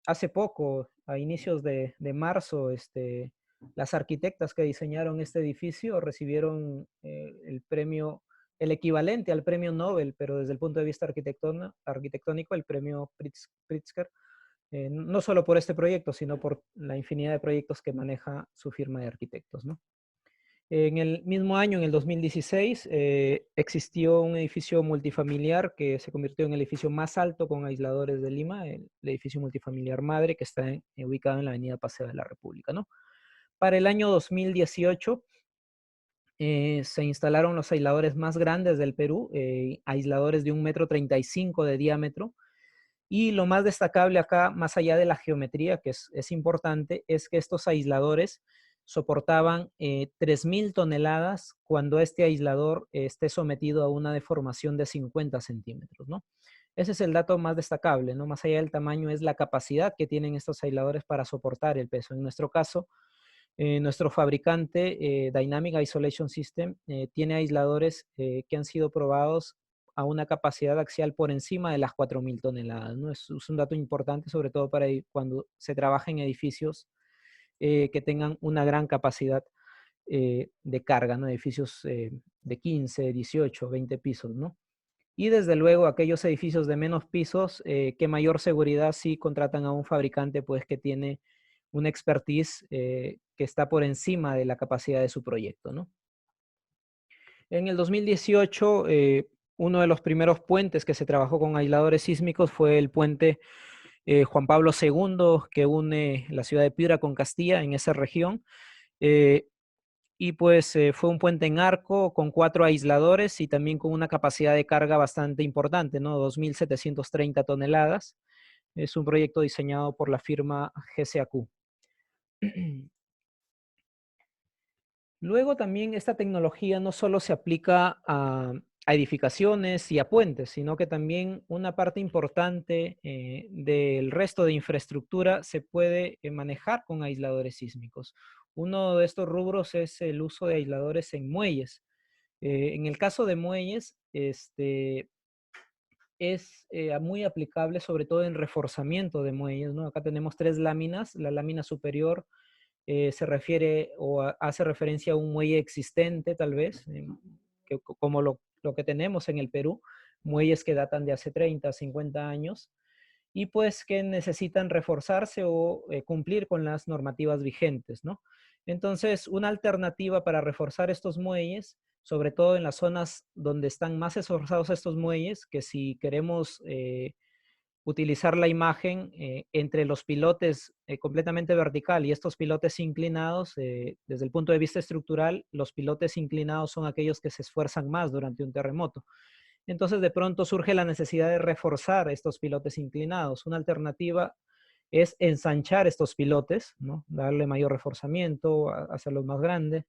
hace poco, a inicios de marzo, las arquitectas que diseñaron este edificio recibieron el premio, el equivalente al premio Nobel, pero desde el punto de vista arquitectónico, el premio Pritzker, no solo por este proyecto, sino por la infinidad de proyectos que maneja su firma de arquitectos, ¿no? En el mismo año, en el 2016, existió un edificio multifamiliar que se convirtió en el edificio más alto con aisladores de Lima, el edificio multifamiliar Madre, que está ubicado en la avenida Paseo de la República, ¿no? Para el año 2018 se instalaron los aisladores más grandes del Perú, aisladores de 1,35 m de diámetro, y lo más destacable acá, más allá de la geometría, que es importante, es que estos aisladores soportaban 3.000 toneladas cuando este aislador esté sometido a una deformación de 50 centímetros, ¿no? Ese es el dato más destacable, ¿no? Más allá del tamaño es la capacidad que tienen estos aisladores para soportar el peso. En nuestro caso, nuestro fabricante, Dynamic Isolation System, tiene aisladores que han sido probados a una capacidad axial por encima de las 4.000 toneladas, ¿no? Es un dato importante, sobre todo para cuando se trabaja en edificios que tengan una gran capacidad de carga, ¿no? Edificios de 15, 18, 20 pisos, ¿no? Y desde luego aquellos edificios de menos pisos, que mayor seguridad sí contratan a un fabricante pues que tiene una expertise que está por encima de la capacidad de su proyecto, ¿no? En el 2018, uno de los primeros puentes que se trabajó con aisladores sísmicos fue el puente Juan Pablo II, que une la ciudad de Piura con Castilla en esa región. Eh, y pues fue un puente en arco con 4 aisladores y también con una capacidad de carga bastante importante, ¿no? 2.730 toneladas. Es un proyecto diseñado por la firma GCAQ. Luego también esta tecnología no solo se aplica a edificaciones y a puentes, sino que también una parte importante del resto de infraestructura se puede manejar con aisladores sísmicos. Uno de estos rubros es el uso de aisladores en muelles. En el caso de muelles, es muy aplicable sobre todo en reforzamiento de muelles, ¿no? Acá tenemos 3 láminas. La lámina superior se refiere o hace referencia a un muelle existente, tal vez, como lo que tenemos en el Perú, muelles que datan de hace 30, 50 años, y pues que necesitan reforzarse o cumplir con las normativas vigentes, ¿no? Entonces, una alternativa para reforzar estos muelles, sobre todo en las zonas donde están más esforzados estos muelles, que si queremos utilizar la imagen entre los pilotes completamente vertical y estos pilotes inclinados, desde el punto de vista estructural, los pilotes inclinados son aquellos que se esfuerzan más durante un terremoto. Entonces, de pronto surge la necesidad de reforzar estos pilotes inclinados. Una alternativa es ensanchar estos pilotes, ¿no? Darle mayor reforzamiento, hacerlos más grandes,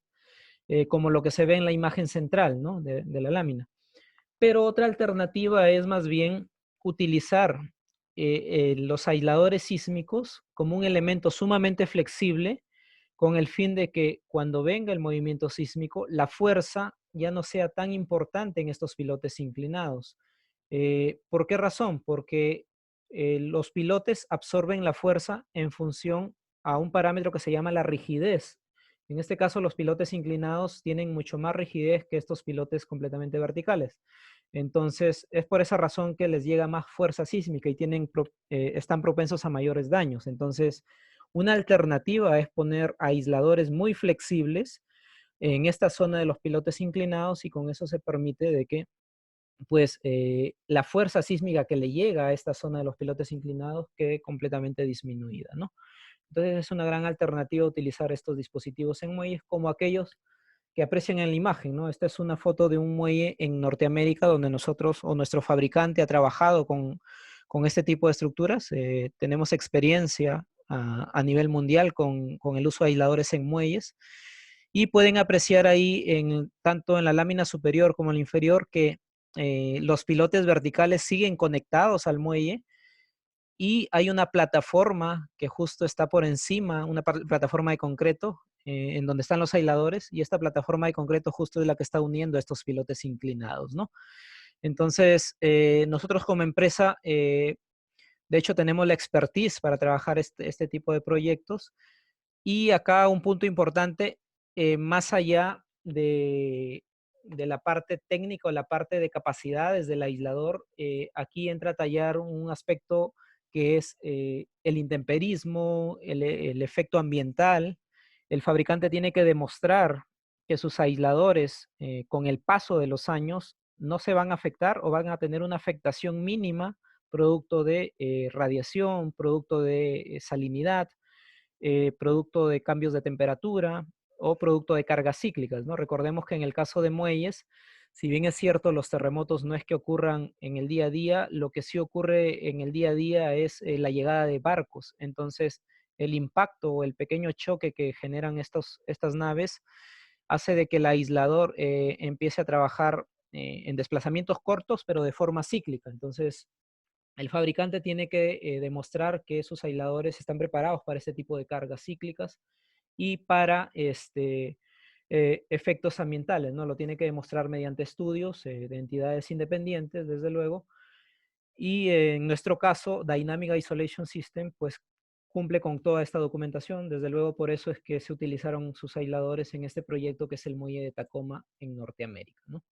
como lo que se ve en la imagen central, ¿no? de la lámina. Pero otra alternativa es más bien utilizar los aisladores sísmicos como un elemento sumamente flexible con el fin de que cuando venga el movimiento sísmico, la fuerza ya no sea tan importante en estos pilotes inclinados. ¿Por qué razón? Porque los pilotes absorben la fuerza en función a un parámetro que se llama la rigidez. En este caso, los pilotes inclinados tienen mucho más rigidez que estos pilotes completamente verticales. Entonces, es por esa razón que les llega más fuerza sísmica y están propensos a mayores daños. Entonces, una alternativa es poner aisladores muy flexibles en esta zona de los pilotes inclinados y con eso se permite de que pues la fuerza sísmica que le llega a esta zona de los pilotes inclinados quede completamente disminuida, ¿no? Entonces es una gran alternativa utilizar estos dispositivos en muelles como aquellos que aprecian en la imagen, ¿no? Esta es una foto de un muelle en Norteamérica donde nosotros o nuestro fabricante ha trabajado con este tipo de estructuras. Tenemos experiencia a nivel mundial con el uso de aisladores en muelles y pueden apreciar ahí tanto en la lámina superior como en la inferior que los pilotes verticales siguen conectados al muelle y hay una plataforma que justo está por encima, una plataforma de concreto en donde están los aisladores y esta plataforma de concreto justo es la que está uniendo a estos pilotes inclinados, ¿no? Entonces, nosotros como empresa, de hecho, tenemos la expertise para trabajar este tipo de proyectos y acá un punto importante, más allá de la parte técnica o la parte de capacidades del aislador, aquí entra a tallar un aspecto que es el intemperismo, el efecto ambiental. El fabricante tiene que demostrar que sus aisladores, con el paso de los años, no se van a afectar o van a tener una afectación mínima producto de radiación, producto de salinidad, producto de cambios de temperatura o producto de cargas cíclicas, ¿no? Recordemos que en el caso de muelles, si bien es cierto, los terremotos no es que ocurran en el día a día, lo que sí ocurre en el día a día es la llegada de barcos. Entonces, el impacto o el pequeño choque que generan estas naves hace de que el aislador empiece a trabajar en desplazamientos cortos, pero de forma cíclica. Entonces, el fabricante tiene que demostrar que sus aisladores están preparados para este tipo de cargas cíclicas y para efectos ambientales, ¿no? Lo tiene que demostrar mediante estudios de entidades independientes, desde luego. Y en nuestro caso, Dynamic Isolation System, pues cumple con toda esta documentación. Desde luego, por eso es que se utilizaron sus aisladores en este proyecto que es el muelle de Tacoma en Norteamérica, ¿no?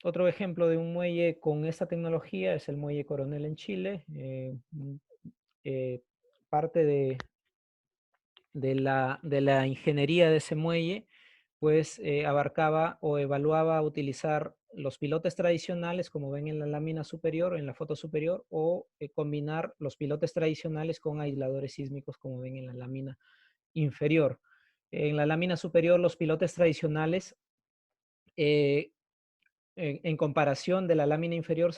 Otro ejemplo de un muelle con esta tecnología es el muelle Coronel en Chile. Eh, parte de la ingeniería de ese muelle, pues abarcaba o evaluaba utilizar los pilotes tradicionales, como ven en la lámina superior, en la foto superior, o combinar los pilotes tradicionales con aisladores sísmicos, como ven en la lámina inferior. En la lámina superior, los pilotes tradicionales eh, en comparación de la lámina inferior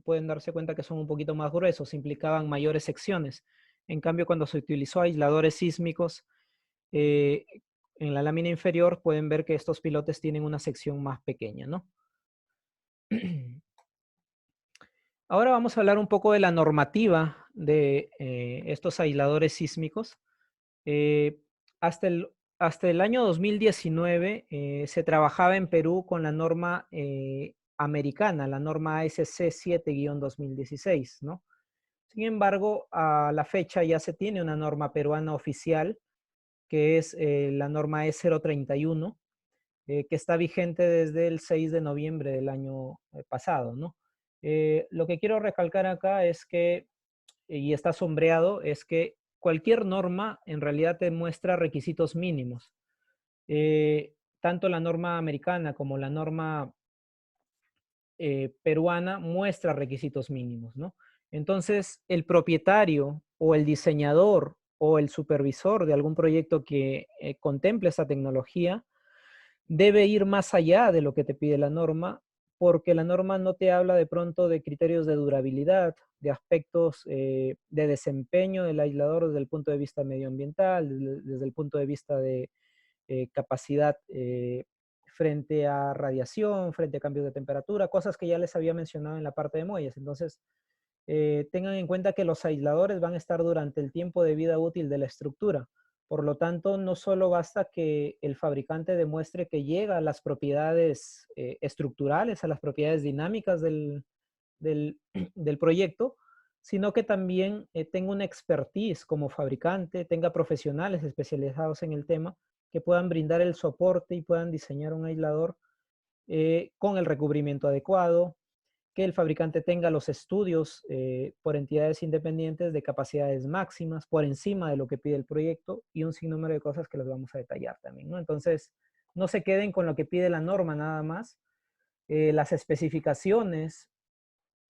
pueden darse cuenta que son un poquito más gruesos, implicaban mayores secciones. En cambio, cuando se utilizó aisladores sísmicos, eh, en la lámina inferior pueden ver que estos pilotes tienen una sección más pequeña, ¿no? Ahora vamos a hablar un poco de la normativa de estos aisladores sísmicos. Eh, hasta el, hasta el año 2019 se trabajaba en Perú con la norma americana, la norma ASC 7-2016, ¿no? Sin embargo, a la fecha ya se tiene una norma peruana oficial, que es la norma E031, que está vigente desde el 6 de noviembre del año pasado, ¿no? Lo que quiero recalcar acá es que, y está sombreado, es que cualquier norma en realidad te muestra requisitos mínimos. Tanto la norma americana como la norma peruana muestra requisitos mínimos, ¿no? Entonces, el propietario o el diseñador o el supervisor de algún proyecto que contemple esta tecnología debe ir más allá de lo que te pide la norma, porque la norma no te habla de pronto de criterios de durabilidad, de aspectos de desempeño del aislador desde el punto de vista medioambiental, desde el punto de vista de capacidad frente a radiación, frente a cambios de temperatura, cosas que ya les había mencionado en la parte de muelles. Entonces, tengan en cuenta que los aisladores van a estar durante el tiempo de vida útil de la estructura. Por lo tanto, no solo basta que el fabricante demuestre que llega a las propiedades estructurales, a las propiedades dinámicas del, del proyecto, sino que también tenga una expertise como fabricante, tenga profesionales especializados en el tema que puedan brindar el soporte y puedan diseñar un aislador con el recubrimiento adecuado, que el fabricante tenga los estudios por entidades independientes de capacidades máximas por encima de lo que pide el proyecto y un sinnúmero de cosas que las vamos a detallar también, ¿no? Entonces, no se queden con lo que pide la norma nada más. Las especificaciones,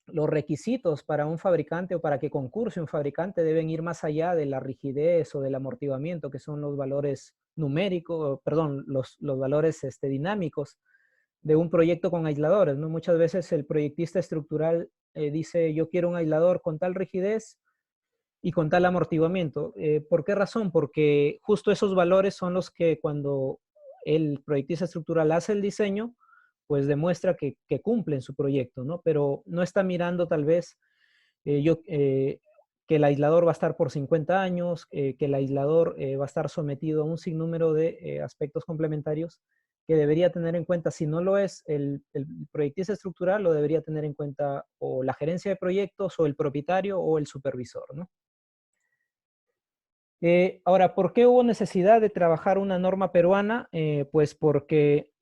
los requisitos para un fabricante o para que concurse un fabricante deben ir más allá de la rigidez o del amortiguamiento, que son los valores numéricos, perdón, los valores dinámicos de un proyecto con aisladores, ¿no? Muchas veces el proyectista estructural dice, yo quiero un aislador con tal rigidez y con tal amortiguamiento. ¿Por qué razón? Porque justo esos valores son los que cuando el proyectista estructural hace el diseño, pues demuestra que cumple en su proyecto, ¿no? Pero no está mirando tal vez que el aislador va a estar por 50 años, que el aislador va a estar sometido a un sinnúmero de aspectos complementarios que debería tener en cuenta, si no lo es el proyectista estructural, lo debería tener en cuenta o la gerencia de proyectos o el propietario o el supervisor, ¿no? Ahora, ¿por qué hubo necesidad de trabajar una norma peruana? Pues porque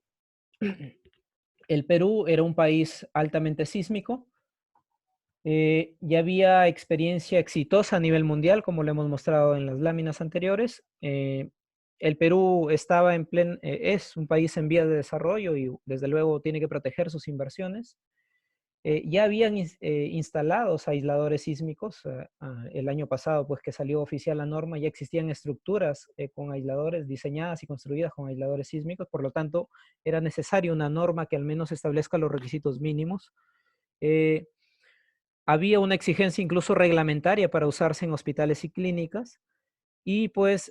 el Perú era un país altamente sísmico. Ya había experiencia exitosa a nivel mundial, como lo hemos mostrado en las láminas anteriores. El Perú estaba es un país en vías de desarrollo y desde luego tiene que proteger sus inversiones. Ya habían instalados aisladores sísmicos el año pasado, pues que salió oficial la norma, ya existían estructuras con aisladores diseñadas y construidas con aisladores sísmicos, por lo tanto era necesaria una norma que al menos establezca los requisitos mínimos. Había una exigencia incluso reglamentaria para usarse en hospitales y clínicas y pues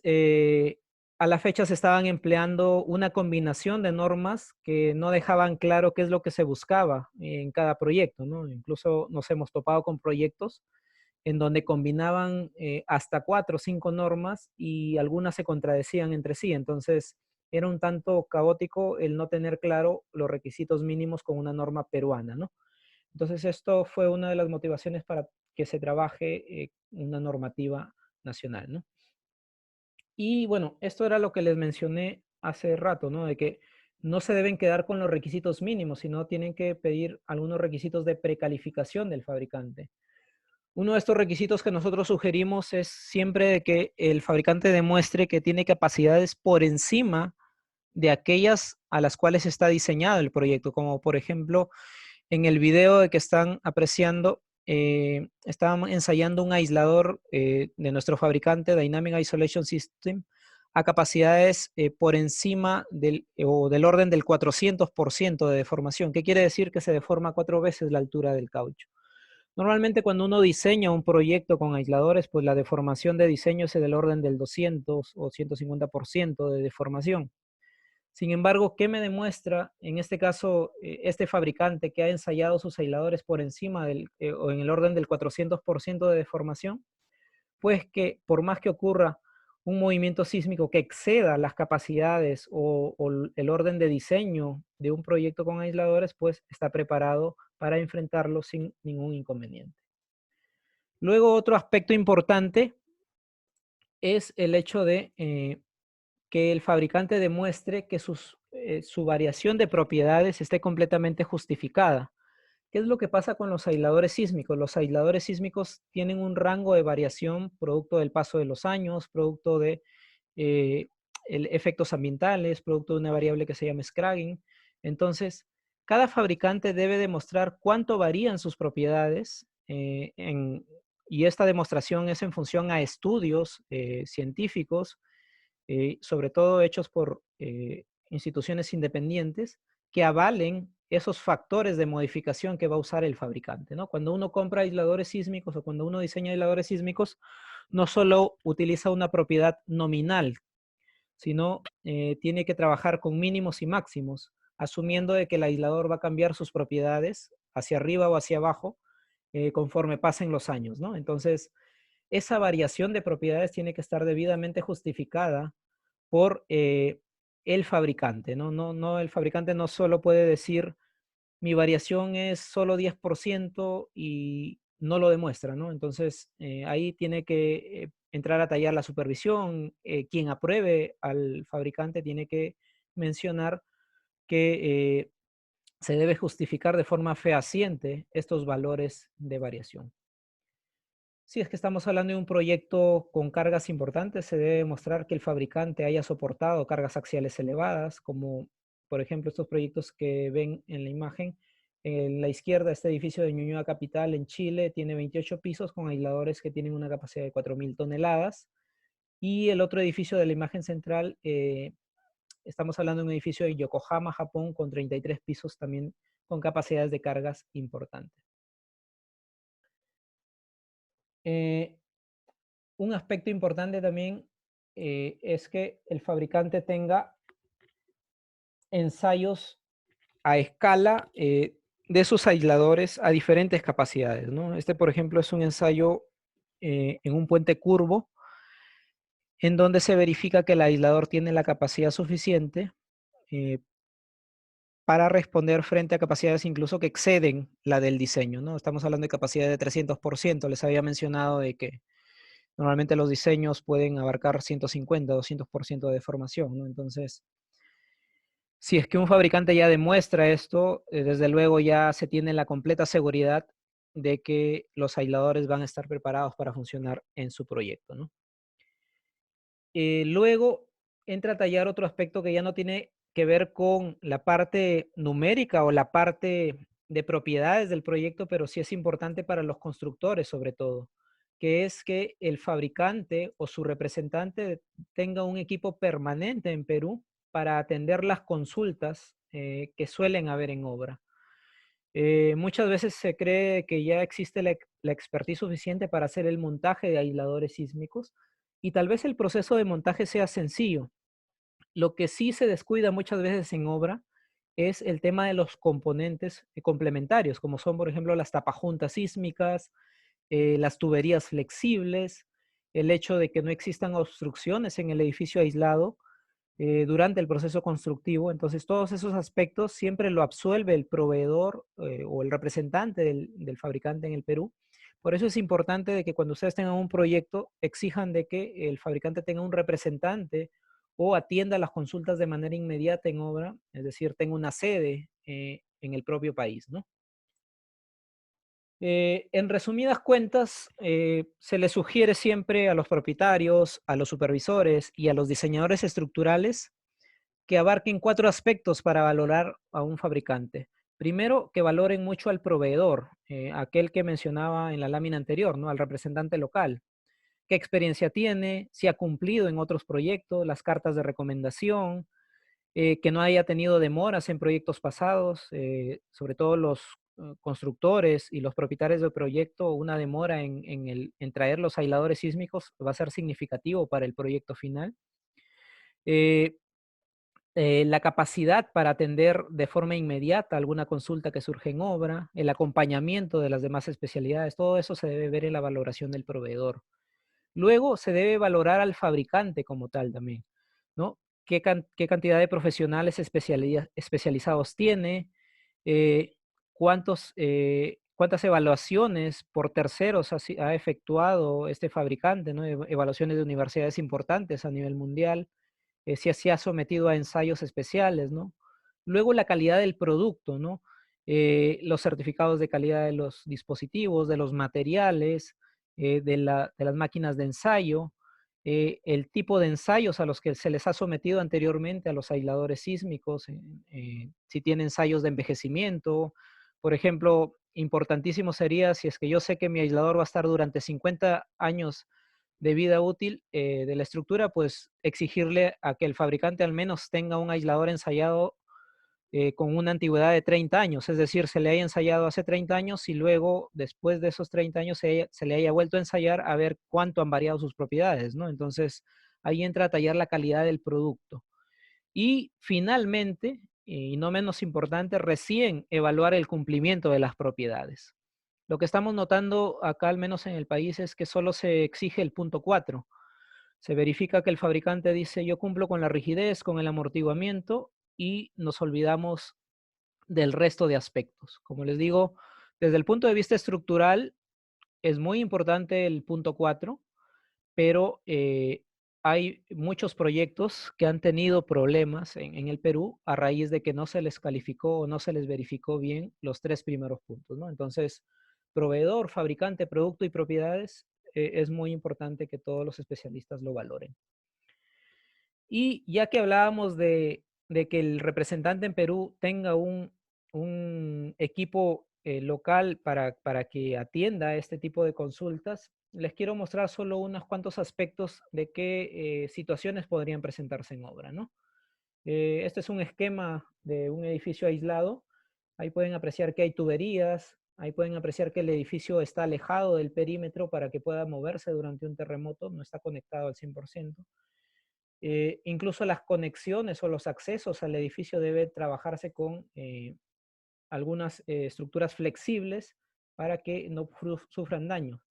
a la fecha se estaban empleando una combinación de normas que no dejaban claro qué es lo que se buscaba en cada proyecto, ¿no? Incluso nos hemos topado con proyectos en donde combinaban hasta 4 o 5 normas y algunas se contradecían entre sí. Entonces era un tanto caótico el no tener claro los requisitos mínimos con una norma peruana, ¿no? Entonces esto fue una de las motivaciones para que se trabaje una normativa nacional, ¿no? Y bueno, esto era lo que les mencioné hace rato, ¿no? De que no se deben quedar con los requisitos mínimos, sino tienen que pedir algunos requisitos de precalificación del fabricante. Uno de estos requisitos que nosotros sugerimos es siempre de que el fabricante demuestre que tiene capacidades por encima de aquellas a las cuales está diseñado el proyecto, como por ejemplo en el video de que están apreciando, estábamos ensayando un aislador de nuestro fabricante Dynamic Isolation System a capacidades por encima o del orden del 400% de deformación. ¿Qué quiere decir? Que se deforma 4 veces la altura del caucho. Normalmente cuando uno diseña un proyecto con aisladores, pues la deformación de diseño es del orden del 200 o 150% de deformación. Sin embargo, ¿qué me demuestra en este caso este fabricante que ha ensayado sus aisladores por encima o en el orden del 400% de deformación? Pues que por más que ocurra un movimiento sísmico que exceda las capacidades o el orden de diseño de un proyecto con aisladores, pues está preparado para enfrentarlo sin ningún inconveniente. Luego, otro aspecto importante es el hecho de que el fabricante demuestre que su variación de propiedades esté completamente justificada. ¿Qué es lo que pasa con los aisladores sísmicos? Los aisladores sísmicos tienen un rango de variación producto del paso de los años, producto de eh, efectos ambientales, producto de una variable que se llama scragging. Entonces, cada fabricante debe demostrar cuánto varían sus propiedades y esta demostración es en función a estudios científicos, sobre todo hechos por instituciones independientes, que avalen esos factores de modificación que va a usar el fabricante, ¿no? Cuando uno compra aisladores sísmicos o cuando uno diseña aisladores sísmicos, no solo utiliza una propiedad nominal, sino tiene que trabajar con mínimos y máximos, asumiendo de que el aislador va a cambiar sus propiedades hacia arriba o hacia abajo conforme pasen los años, ¿no? Entonces, esa variación de propiedades tiene que estar debidamente justificada por el fabricante, ¿no? El fabricante no solo puede decir mi variación es solo 10% y no lo demuestra, ¿no? Entonces, ahí tiene que entrar a tallar la supervisión. Quien apruebe al fabricante tiene que mencionar que se debe justificar de forma fehaciente estos valores de variación. Si es que estamos hablando de un proyecto con cargas importantes, se debe demostrar que el fabricante haya soportado cargas axiales elevadas, como por ejemplo estos proyectos que ven en la imagen. En la izquierda, este edificio de Ñuñoa Capital en Chile tiene 28 pisos con aisladores que tienen una capacidad de 4.000 toneladas. Y el otro edificio de la imagen central, estamos hablando de un edificio de Yokohama, Japón, con 33 pisos también con capacidades de cargas importantes. Eh, Un aspecto importante también es que el fabricante tenga ensayos a escala de sus aisladores a diferentes capacidades, ¿no? Este, por ejemplo, es un ensayo en un puente curvo en donde se verifica que el aislador tiene la capacidad suficiente eh, para responder frente a capacidades incluso que exceden la del diseño, ¿no? Estamos hablando de capacidad de 300%. Les había mencionado de que normalmente los diseños pueden abarcar 150, 200% de deformación, ¿no? Entonces, si es que un fabricante ya demuestra esto, desde luego ya se tiene la completa seguridad de que los aisladores van a estar preparados para funcionar en su proyecto, ¿no? Luego entra a tallar otro aspecto que ya no tiene que ver con la parte numérica o la parte de propiedades del proyecto, pero sí es importante para los constructores sobre todo, que es que el fabricante o su representante tenga un equipo permanente en Perú para atender las consultas que suelen haber en obra. Muchas veces se cree que ya existe la expertise suficiente para hacer el montaje de aisladores sísmicos y tal vez el proceso de montaje sea sencillo. Lo que sí se descuida muchas veces en obra es el tema de los componentes complementarios, como son, por ejemplo, las tapajuntas sísmicas, las tuberías flexibles, el hecho de que no existan obstrucciones en el edificio aislado durante el proceso constructivo. Entonces, todos esos aspectos siempre lo absuelve el proveedor o el representante del fabricante en el Perú. Por eso es importante de que cuando ustedes tengan un proyecto, exijan de que el fabricante tenga un representante o atienda las consultas de manera inmediata en obra, es decir, tenga una sede en el propio país, ¿no? En resumidas cuentas, se le sugiere siempre a los propietarios, a los supervisores y a los diseñadores estructurales que abarquen 4 aspectos para valorar a un fabricante. Primero, que valoren mucho al proveedor, aquel que mencionaba en la lámina anterior, ¿no? Al representante local. ¿Qué experiencia tiene? Si ha cumplido en otros proyectos, las cartas de recomendación, que no haya tenido demoras en proyectos pasados, sobre todo constructores y los propietarios del proyecto, una demora en traer los aisladores sísmicos va a ser significativo para el proyecto final. Eh, la capacidad para atender de forma inmediata alguna consulta que surge en obra, el acompañamiento de las demás especialidades, todo eso se debe ver en la valoración del proveedor. Luego se debe valorar al fabricante como tal también, ¿no? ¿Qué cantidad de profesionales especializados tiene? Eh, ¿Cuántas evaluaciones por terceros ha efectuado este fabricante, ¿no? Evaluaciones de universidades importantes a nivel mundial, si se ha sometido a ensayos especiales, ¿no? Luego la calidad del producto, ¿no? Los certificados de calidad de los dispositivos, de los materiales, de las máquinas de ensayo, el tipo de ensayos a los que se les ha sometido anteriormente a los aisladores sísmicos, si tiene ensayos de envejecimiento. Por ejemplo, importantísimo sería si es que yo sé que mi aislador va a estar durante 50 años de vida útil de la estructura, pues exigirle a que el fabricante al menos tenga un aislador ensayado con una antigüedad de 30 años, es decir, se le haya ensayado hace 30 años y luego, después de esos 30 años, se le haya vuelto a ensayar a ver cuánto han variado sus propiedades, ¿no? Entonces, ahí entra a tallar la calidad del producto. Y finalmente, y no menos importante, recién evaluar el cumplimiento de las propiedades. Lo que estamos notando acá, al menos en el país, es que solo se exige el punto 4. Se verifica que el fabricante dice yo cumplo con la rigidez, con el amortiguamiento y nos olvidamos del resto de aspectos. Como les digo, desde el punto de vista estructural es muy importante el punto 4, pero hay muchos proyectos que han tenido problemas en el Perú a raíz de que no se les calificó o no se les verificó bien los tres primeros puntos, ¿no? Entonces, proveedor, fabricante, producto y propiedades, es muy importante que todos los especialistas lo valoren. Y ya que hablábamos de que el representante en Perú tenga un equipo local para que atienda este tipo de consultas, les quiero mostrar solo unos cuantos aspectos de qué situaciones podrían presentarse en obra, ¿no? Este es un esquema de un edificio aislado. Ahí pueden apreciar que hay tuberías, ahí pueden apreciar que el edificio está alejado del perímetro para que pueda moverse durante un terremoto, no está conectado al 100%. Incluso las conexiones o los accesos al edificio deben trabajarse con algunas estructuras flexibles para que no sufran daño.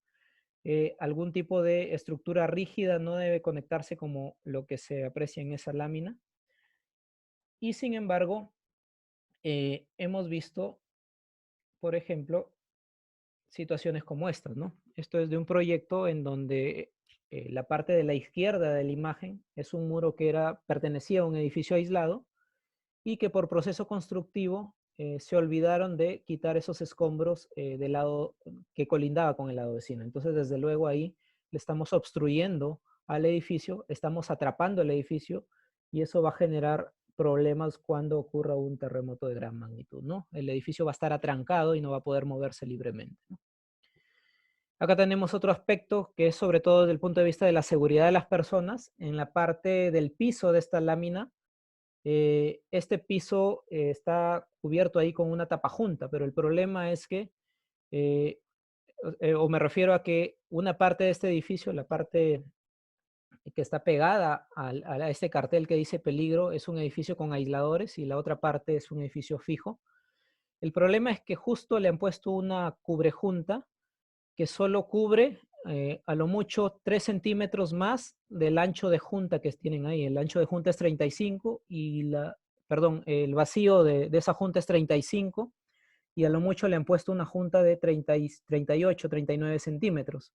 Algún tipo de estructura rígida no debe conectarse como lo que se aprecia en esa lámina. Y sin embargo, hemos visto, por ejemplo, situaciones como estas, ¿no? Esto es de un proyecto en donde la parte de la izquierda de la imagen es un muro que pertenecía a un edificio aislado y que por proceso constructivo se olvidaron de quitar esos escombros del lado que colindaba con el lado vecino. Entonces, desde luego ahí le estamos obstruyendo al edificio, estamos atrapando el edificio y eso va a generar problemas cuando ocurra un terremoto de gran magnitud, ¿no? El edificio va a estar atrancado y no va a poder moverse libremente, ¿no? Acá tenemos otro aspecto que es sobre todo desde el punto de vista de la seguridad de las personas. En la parte del piso de esta lámina, este piso está cubierto ahí con una tapa junta, pero el problema es que, eh, o me refiero a que una parte de este edificio, la parte que está pegada a este cartel que dice peligro, es un edificio con aisladores y la otra parte es un edificio fijo. El problema es que justo le han puesto una cubrejunta que solo cubre a lo mucho 3 centímetros más del ancho de junta que tienen ahí. El ancho de junta es 35 y perdón, el vacío de esa junta es 35 y a lo mucho le han puesto una junta de 38, 39 centímetros.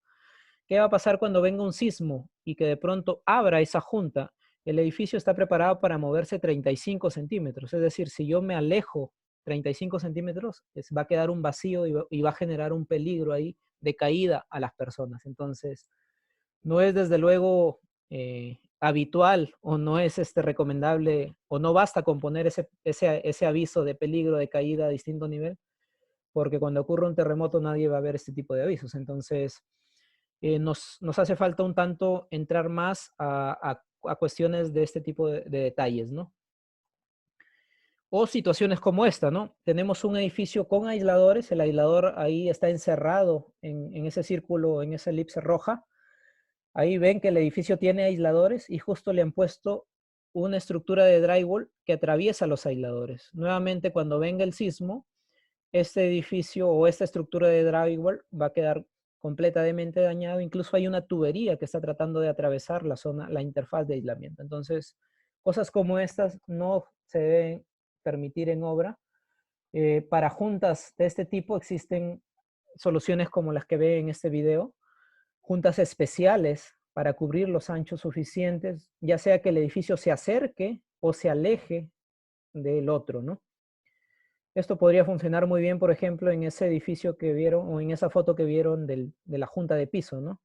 ¿Qué va a pasar cuando venga un sismo y que de pronto abra esa junta? El edificio está preparado para moverse 35 centímetros, es decir, si yo me alejo 35 centímetros, va a quedar un vacío y va a generar un peligro ahí de caída a las personas. Entonces, no es desde luego habitual o no es recomendable o no basta con poner ese aviso de peligro de caída a distinto nivel, porque cuando ocurre un terremoto nadie va a ver este tipo de avisos. Entonces, nos hace falta un tanto entrar más a cuestiones de este tipo de detalles, ¿no? O situaciones como esta, ¿no? Tenemos un edificio con aisladores, el aislador ahí está encerrado en ese círculo, en esa elipse roja. Ahí ven que el edificio tiene aisladores y justo le han puesto una estructura de drywall que atraviesa los aisladores. Nuevamente, cuando venga el sismo, este edificio o esta estructura de drywall va a quedar completamente dañado. Incluso hay una tubería que está tratando de atravesar la zona, la interfaz de aislamiento. Entonces, cosas como estas no se deben permitir en obra. Para juntas de este tipo existen soluciones como las que ve en este video, juntas especiales para cubrir los anchos suficientes, ya sea que el edificio se acerque o se aleje del otro, ¿no? Esto podría funcionar muy bien, por ejemplo, en ese edificio que vieron o en esa foto que vieron de la junta de piso, ¿no?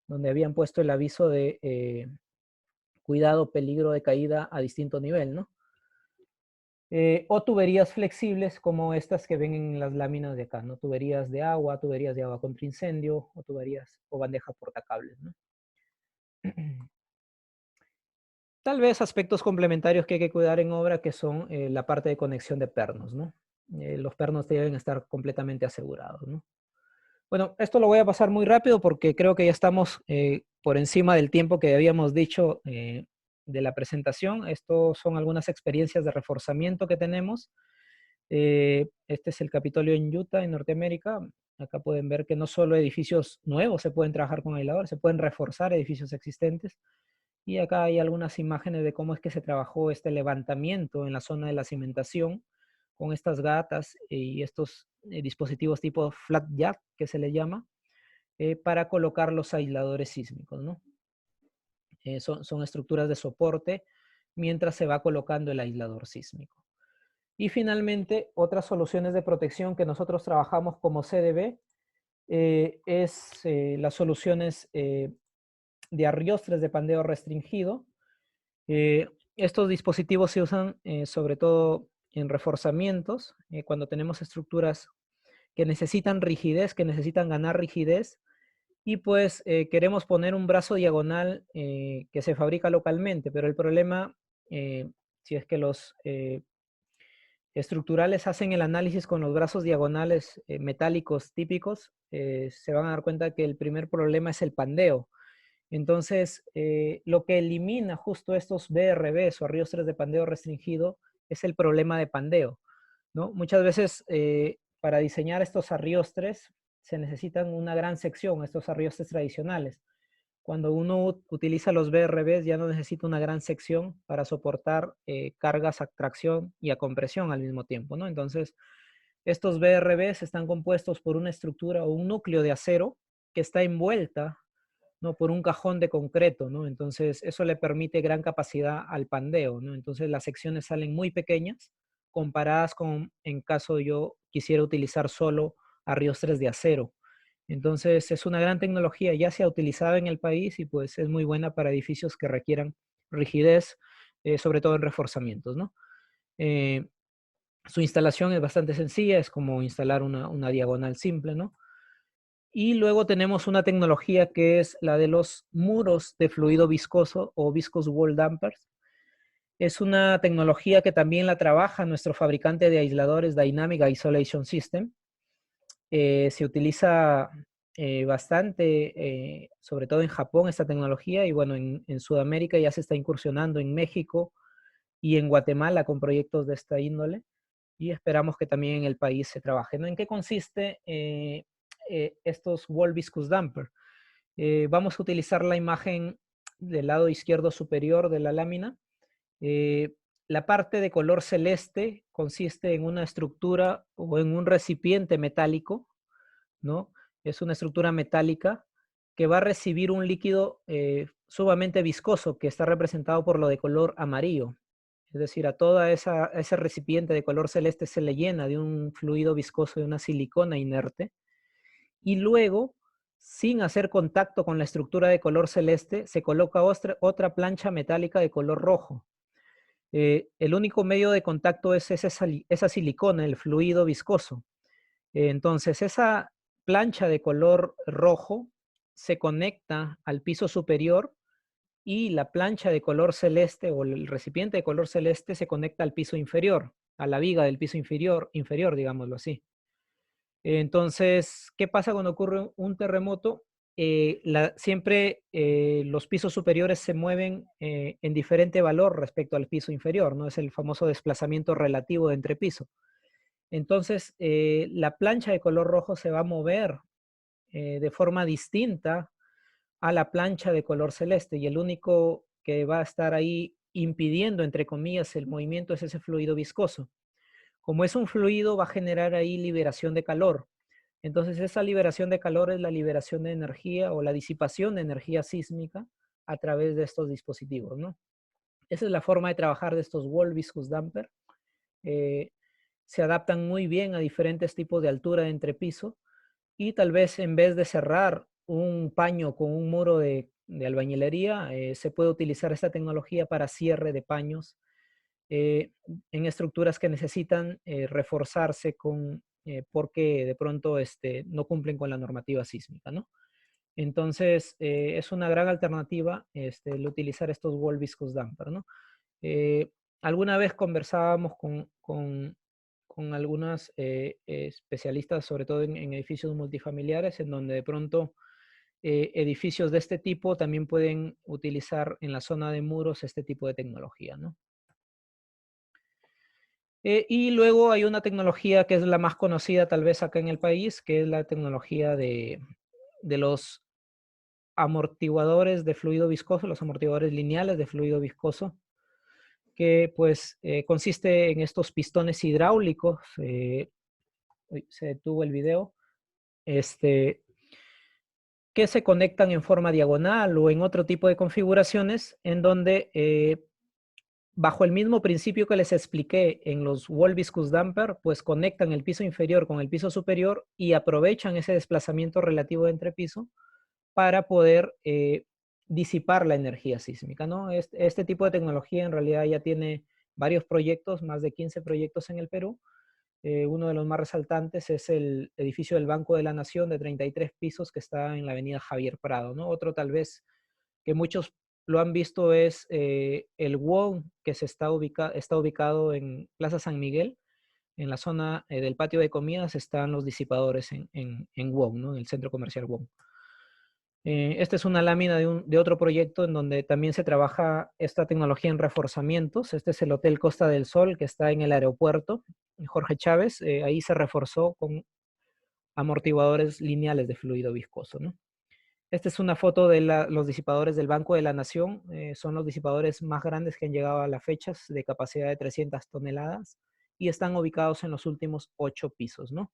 Donde habían puesto el aviso de cuidado, peligro de caída a distinto nivel, ¿no? O tuberías flexibles como estas que ven en las láminas de acá, ¿no? Tuberías de agua contra incendio o tuberías o bandeja portacables, ¿no? Tal vez aspectos complementarios que hay que cuidar en obra que son la parte de conexión de pernos, ¿no? Los pernos deben estar completamente asegurados, ¿no? Bueno, esto lo voy a pasar muy rápido porque creo que ya estamos por encima del tiempo que habíamos dicho de la presentación. Estos son algunas experiencias de reforzamiento que tenemos. Este es el Capitolio en Utah, en Norteamérica. Acá pueden ver que no solo edificios nuevos se pueden trabajar con aisladores, se pueden reforzar edificios existentes. Y acá hay algunas imágenes de cómo es que se trabajó este levantamiento en la zona de la cimentación con estas gatas y estos dispositivos tipo flat jack, que se le llama, para colocar los aisladores sísmicos, ¿no? Son estructuras de soporte mientras se va colocando el aislador sísmico. Y finalmente, otras soluciones de protección que nosotros trabajamos como CDB es las soluciones de ardiostres de pandeo restringido. Estos dispositivos se usan sobre todo en reforzamientos, cuando tenemos estructuras que necesitan rigidez, que necesitan ganar rigidez, y pues queremos poner un brazo diagonal que se fabrica localmente, pero el problema, si es que los estructurales hacen el análisis con los brazos diagonales metálicos típicos, se van a dar cuenta que el primer problema es el pandeo. Entonces, lo que elimina justo estos BRBs o ardiostres de pandeo restringido es el problema de pandeo, ¿no? Muchas veces para diseñar estos arriostres se necesitan una gran sección, estos arriostres tradicionales. Cuando uno utiliza los BRBs ya no necesita una gran sección para soportar cargas a tracción y a compresión al mismo tiempo, ¿no? Entonces, estos BRBs están compuestos por una estructura o un núcleo de acero que está envuelta, ¿no? Por un cajón de concreto, ¿no? Entonces, eso le permite gran capacidad al pandeo, ¿no? Entonces, las secciones salen muy pequeñas comparadas con en caso yo quisiera utilizar solo arriostres de acero. Entonces, es una gran tecnología, ya se ha utilizado en el país y pues es muy buena para edificios que requieran rigidez, sobre todo en reforzamientos, ¿no? Eh, su instalación es bastante sencilla, es como instalar una diagonal simple, ¿no? Y luego tenemos una tecnología que es la de los muros de fluido viscoso o viscous wall dampers. Es una tecnología que también la trabaja nuestro fabricante de aisladores Dynamic Isolation System. Se utiliza bastante, sobre todo en Japón, esta tecnología y bueno, en Sudamérica ya se está incursionando en México y en Guatemala con proyectos de esta índole y esperamos que también en el país se trabaje, ¿no? ¿En qué consiste estos Wall Viscous Damper? Vamos a utilizar la imagen del lado izquierdo superior de la lámina. Eh, la parte de color celeste consiste en una estructura o en un recipiente metálico, ¿no? Es una estructura metálica que va a recibir un líquido sumamente viscoso que está representado por lo de color amarillo. Es decir, a ese recipiente de color celeste se le llena de un fluido viscoso, de una silicona inerte, y luego, sin hacer contacto con la estructura de color celeste, se coloca otra plancha metálica de color rojo. El único medio de contacto es esa silicona, el fluido viscoso. Entonces, esa plancha de color rojo se conecta al piso superior y la plancha de color celeste o el recipiente de color celeste se conecta al piso inferior. a la viga del piso inferior, digámoslo así. Entonces, ¿qué pasa cuando ocurre un terremoto? Siempre los pisos superiores se mueven en diferente valor respecto al piso inferior, ¿no? Es el famoso desplazamiento relativo de entrepiso. Entonces, la plancha de color rojo se va a mover de forma distinta a la plancha de color celeste y el único que va a estar ahí impidiendo, entre comillas, el movimiento es ese fluido viscoso. Como es un fluido, va a generar ahí liberación de calor. Entonces, esa liberación de calor es la liberación de energía o la disipación de energía sísmica a través de estos dispositivos, ¿no? Esa es la forma de trabajar de estos Wall Viscous Damper. Eh, Se adaptan muy bien a diferentes tipos de altura de entrepiso y tal vez en vez de cerrar un paño con un muro de albañilería, se puede utilizar esta tecnología para cierre de paños eh, en estructuras que necesitan reforzarse porque de pronto no cumplen con la normativa sísmica, ¿no? Entonces, es una gran alternativa el utilizar estos wall viscous damper, ¿no? Eh, Alguna vez conversábamos con algunas especialistas, sobre todo en edificios multifamiliares, en donde de pronto edificios de este tipo también pueden utilizar en la zona de muros este tipo de tecnología, ¿no? Y luego hay una tecnología que es la más conocida tal vez acá en el país, que es la tecnología de los amortiguadores de fluido viscoso, los amortiguadores lineales de fluido viscoso, que pues consiste en estos pistones hidráulicos. Uy, se detuvo el video. Este, que se conectan en forma diagonal o en otro tipo de configuraciones en donde bajo el mismo principio que les expliqué en los Wall Viscous Damper, pues conectan el piso inferior con el piso superior y aprovechan ese desplazamiento relativo de entrepiso para poder disipar la energía sísmica, ¿no? Este tipo de tecnología en realidad ya tiene varios proyectos, más de 15 proyectos en el Perú. Uno de los más resaltantes es el edificio del Banco de la Nación de 33 pisos que está en la avenida Javier Prado, ¿no? Otro tal vez que muchos lo han visto es el WOM que está ubicado en Plaza San Miguel, en la zona del patio de comidas están los disipadores en WOM, ¿no? En el centro comercial WOM. Esta es una lámina de otro proyecto en donde también se trabaja esta tecnología en reforzamientos. Este es el Hotel Costa del Sol que está en el aeropuerto Jorge Chávez. Ahí se reforzó con amortiguadores lineales de fluido viscoso, ¿no? Esta es una foto de los disipadores del Banco de la Nación. Son los disipadores más grandes que han llegado a las fechas de capacidad de 300 toneladas y están ubicados en los últimos 8 pisos, ¿no?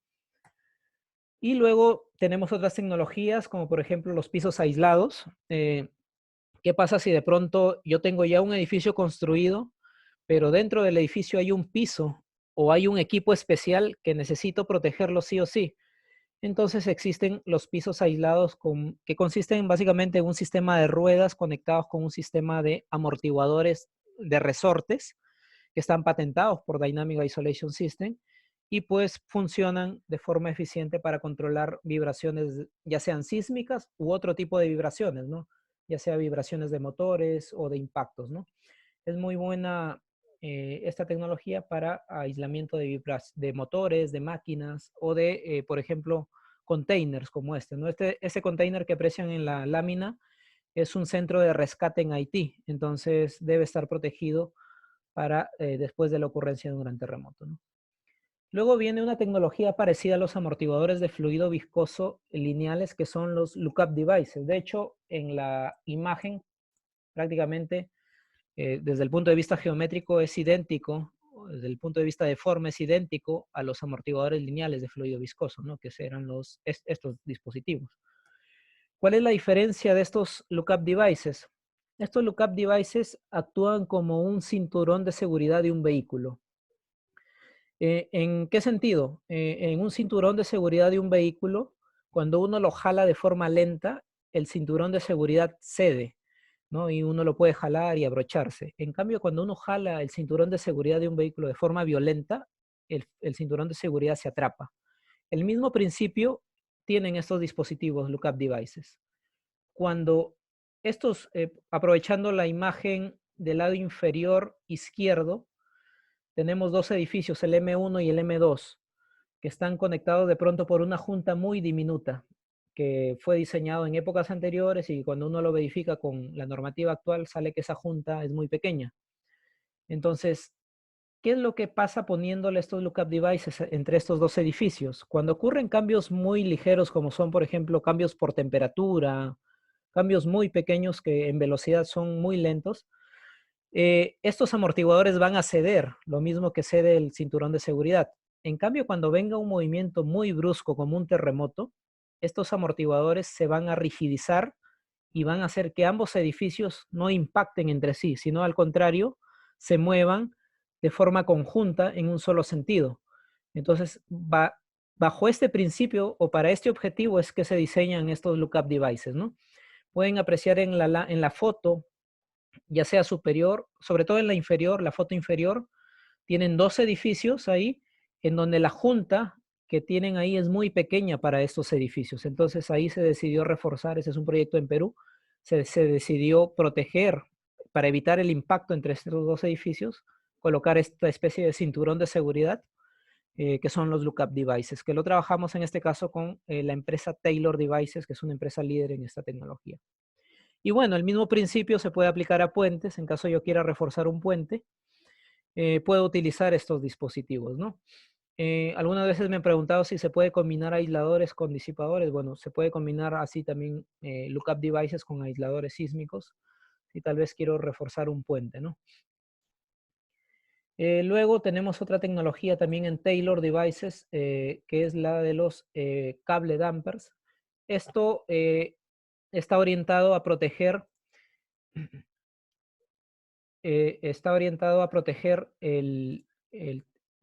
Y luego tenemos otras tecnologías, como por ejemplo los pisos aislados. ¿Qué pasa si de pronto yo tengo ya un edificio construido, pero dentro del edificio hay un piso o hay un equipo especial que necesito protegerlo sí o sí? Entonces existen los pisos aislados que consisten básicamente en un sistema de ruedas conectados con un sistema de amortiguadores de resortes que están patentados por Dynamic Isolation System y pues funcionan de forma eficiente para controlar vibraciones, ya sean sísmicas u otro tipo de vibraciones, ¿no? Ya sea vibraciones de motores o de impactos, ¿no? Es muy buena esta tecnología para aislamiento de motores, de máquinas o de, por ejemplo, containers como este, ¿no? Este container que aprecian en la lámina es un centro de rescate en Haití, entonces debe estar protegido para después de la ocurrencia de un gran terremoto, ¿no? Luego viene una tecnología parecida a los amortiguadores de fluido viscoso lineales que son los lookup devices. De hecho, en la imagen prácticamente desde el punto de vista geométrico es idéntico, desde el punto de vista de forma es idéntico a los amortiguadores lineales de fluido viscoso, ¿no? Que serán estos dispositivos. ¿Cuál es la diferencia de estos lookup devices? Estos lookup devices actúan como un cinturón de seguridad de un vehículo. ¿En qué sentido? En un cinturón de seguridad de un vehículo, cuando uno lo jala de forma lenta, el cinturón de seguridad cede, ¿no? Y uno lo puede jalar y abrocharse. En cambio, cuando uno jala el cinturón de seguridad de un vehículo de forma violenta, el cinturón de seguridad se atrapa. El mismo principio tienen estos dispositivos lookup devices. Cuando aprovechando la imagen del lado inferior izquierdo, tenemos dos edificios, el M1 y el M2, que están conectados de pronto por una junta muy diminuta, que fue diseñado en épocas anteriores y cuando uno lo verifica con la normativa actual sale que esa junta es muy pequeña. Entonces, ¿qué es lo que pasa poniéndole estos lookup devices entre estos dos edificios? Cuando ocurren cambios muy ligeros, como son, por ejemplo, cambios por temperatura, cambios muy pequeños que en velocidad son muy lentos, estos amortiguadores van a ceder, lo mismo que cede el cinturón de seguridad. En cambio, cuando venga un movimiento muy brusco como un terremoto, estos amortiguadores se van a rigidizar y van a hacer que ambos edificios no impacten entre sí, sino al contrario, se muevan de forma conjunta en un solo sentido. Entonces, bajo este principio o para este objetivo es que se diseñan estos lookup devices, ¿no? Pueden apreciar en la foto, ya sea superior, sobre todo en la inferior, la foto inferior, tienen dos edificios ahí, en donde la junta que tienen ahí es muy pequeña para estos edificios. Entonces ahí se decidió reforzar, ese es un proyecto en Perú, se decidió proteger para evitar el impacto entre estos dos edificios, colocar esta especie de cinturón de seguridad, que son los lookup devices, que lo trabajamos en este caso con la empresa Taylor Devices, que es una empresa líder en esta tecnología. Y bueno, el mismo principio se puede aplicar a puentes, en caso yo quiera reforzar un puente, puedo utilizar estos dispositivos, ¿no? Algunas veces me han preguntado si se puede combinar aisladores con disipadores. Bueno, se puede combinar así también lookup devices con aisladores sísmicos, si tal vez quiero reforzar un puente, ¿no? Luego tenemos otra tecnología también en Taylor Devices, que es la de los cable dampers. Esto está orientado a proteger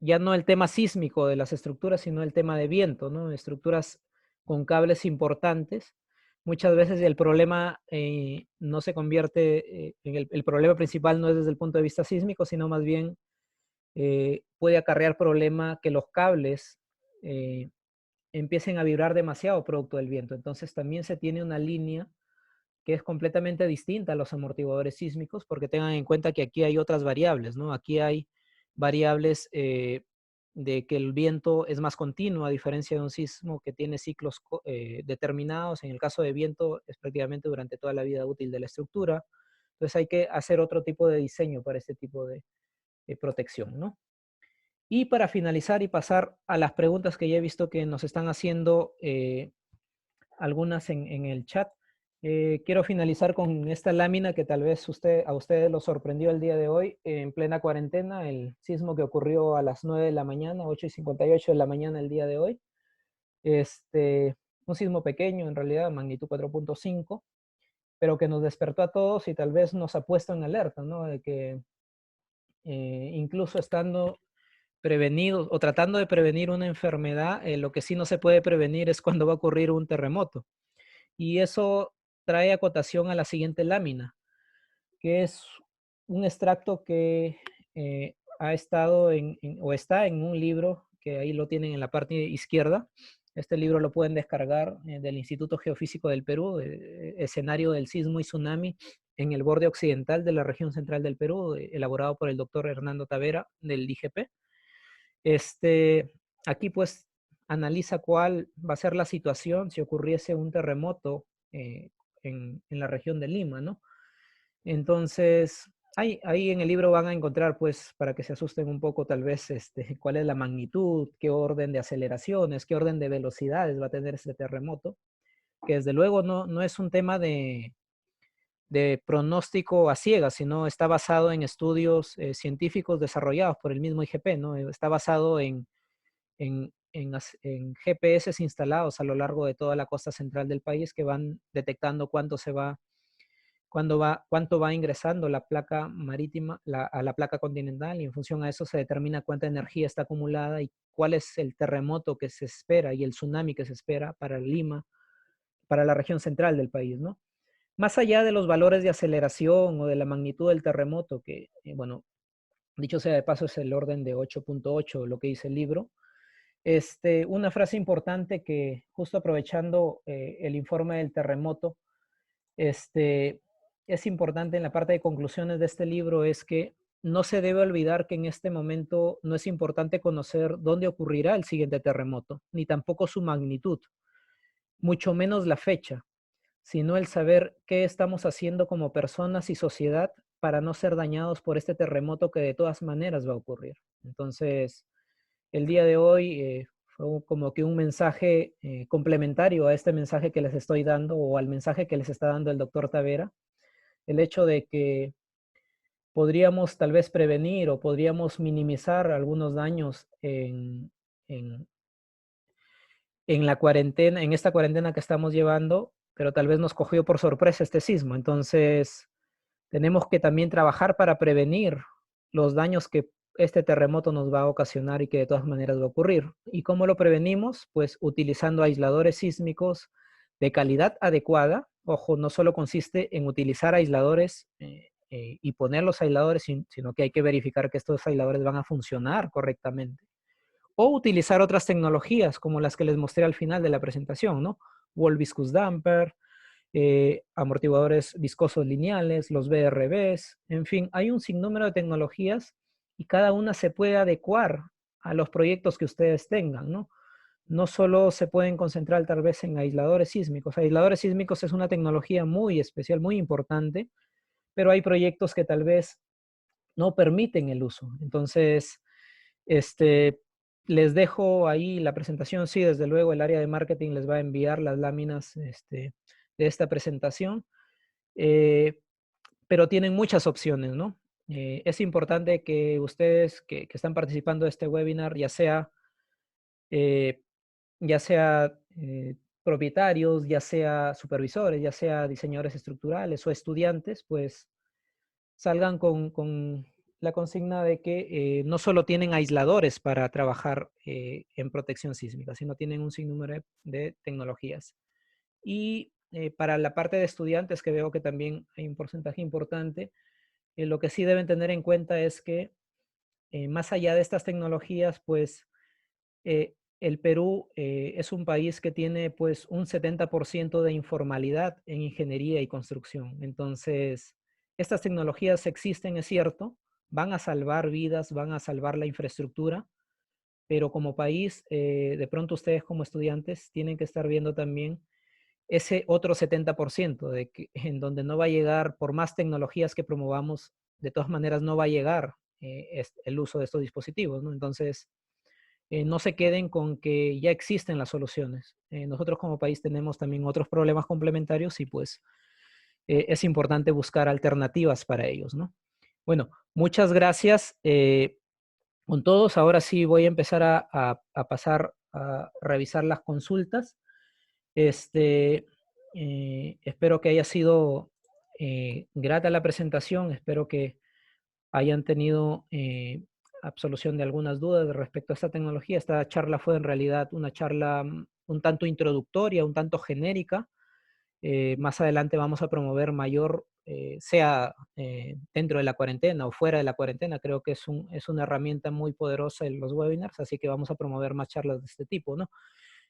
ya no el tema sísmico de las estructuras, sino el tema de viento, ¿no? Estructuras con cables importantes. Muchas veces el problema no se convierte, el problema principal no es desde el punto de vista sísmico, sino más bien puede acarrear problema que los cables empiecen a vibrar demasiado producto del viento. Entonces también se tiene una línea que es completamente distinta a los amortiguadores sísmicos, porque tengan en cuenta que aquí hay otras variables, ¿no? Aquí hay variables de que el viento es más continuo, a diferencia de un sismo que tiene ciclos determinados. En el caso de viento es prácticamente durante toda la vida útil de la estructura. Entonces hay que hacer otro tipo de diseño para este tipo de protección, ¿no? Y para finalizar y pasar a las preguntas que ya he visto que nos están haciendo algunas en el chat. Quiero finalizar con esta lámina que tal vez a ustedes lo sorprendió el día de hoy, en plena cuarentena, el sismo que ocurrió a las 9 de la mañana, 8:58 de la mañana el día de hoy. Un sismo pequeño, en realidad, magnitud 4.5, pero que nos despertó a todos y tal vez nos ha puesto en alerta, ¿no? De que incluso estando prevenidos o tratando de prevenir una enfermedad, lo que sí no se puede prevenir es cuando va a ocurrir un terremoto. Y eso trae acotación a la siguiente lámina, que es un extracto que ha estado o está en un libro que ahí lo tienen en la parte izquierda. Este libro lo pueden descargar del Instituto Geofísico del Perú, escenario del sismo y tsunami en el borde occidental de la región central del Perú, elaborado por el doctor Hernando Tavera del IGP. Aquí pues analiza cuál va a ser la situación si ocurriese un terremoto en la región de Lima, ¿no? Entonces, ahí en el libro van a encontrar, pues, para que se asusten un poco, tal vez, cuál es la magnitud, qué orden de aceleraciones, qué orden de velocidades va a tener este terremoto, que desde luego no es un tema de pronóstico a ciegas, sino está basado en estudios científicos desarrollados por el mismo IGP, ¿no? Está basado en GPS instalados a lo largo de toda la costa central del país que van detectando cuánto va ingresando la placa marítima a la placa continental, y en función a eso se determina cuánta energía está acumulada y cuál es el terremoto que se espera y el tsunami que se espera para Lima, para la región central del país, ¿no? Más allá de los valores de aceleración o de la magnitud del terremoto, que, bueno, dicho sea de paso, es el orden de 8.8, lo que dice el libro. Una frase importante que, justo aprovechando el informe del terremoto, es importante en la parte de conclusiones de este libro, es que no se debe olvidar que en este momento no es importante conocer dónde ocurrirá el siguiente terremoto, ni tampoco su magnitud, mucho menos la fecha, sino el saber qué estamos haciendo como personas y sociedad para no ser dañados por este terremoto que de todas maneras va a ocurrir. Entonces, el día de hoy fue como que un mensaje complementario a este mensaje que les estoy dando o al mensaje que les está dando el doctor Tavera, el hecho de que podríamos tal vez prevenir o podríamos minimizar algunos daños en, en la cuarentena, en esta cuarentena que estamos llevando, pero tal vez nos cogió por sorpresa este sismo. Entonces, tenemos que también trabajar para prevenir los daños que este terremoto nos va a ocasionar y que de todas maneras va a ocurrir. ¿Y cómo lo prevenimos? Pues utilizando aisladores sísmicos de calidad adecuada. Ojo, no solo consiste en utilizar aisladores y poner los aisladores, sino que hay que verificar que estos aisladores van a funcionar correctamente. O utilizar otras tecnologías como las que les mostré al final de la presentación, ¿no? Wall Viscous Damper, amortiguadores viscosos lineales, los VRVs, en fin, hay un sinnúmero de tecnologías y cada una se puede adecuar a los proyectos que ustedes tengan, ¿no? No solo se pueden concentrar tal vez en aisladores sísmicos. Aisladores sísmicos es una tecnología muy especial, muy importante, pero hay proyectos que tal vez no permiten el uso. Entonces, este, les dejo ahí la presentación. Sí, desde luego el área de marketing les va a enviar las láminas de esta presentación, eh, pero tienen muchas opciones, ¿no? Es importante que ustedes que están participando de este webinar, eh, ya sea propietarios, ya sea supervisores, ya sea diseñadores estructurales o estudiantes, pues salgan con la consigna de que no solo tienen aisladores para trabajar en protección sísmica, sino tienen un sinnúmero de tecnologías. Y para la parte de estudiantes, que veo que también hay un porcentaje importante, lo que sí deben tener en cuenta es que más allá de estas tecnologías, pues el Perú es un país que tiene pues un 70% de informalidad en ingeniería y construcción. Entonces, estas tecnologías existen, es cierto, van a salvar vidas, van a salvar la infraestructura, pero como país, de pronto ustedes como estudiantes tienen que estar viendo también ese otro 70% en donde no va a llegar, por más tecnologías que promovamos, de todas maneras no va a llegar el uso de estos dispositivos, ¿no? Entonces, no se queden con que ya existen las soluciones. Nosotros como país tenemos también otros problemas complementarios y pues es importante buscar alternativas para ellos, ¿no? Bueno, muchas gracias con todos. Ahora sí voy a empezar a pasar a revisar las consultas. Espero que haya sido grata la presentación. Espero que hayan tenido absolución de algunas dudas respecto a esta tecnología. Esta charla fue en realidad una charla un tanto introductoria, un tanto genérica. Más adelante vamos a promover mayor, sea dentro de la cuarentena o fuera de la cuarentena. Creo que es una herramienta muy poderosa en los webinars, así que vamos a promover más charlas de este tipo, ¿no?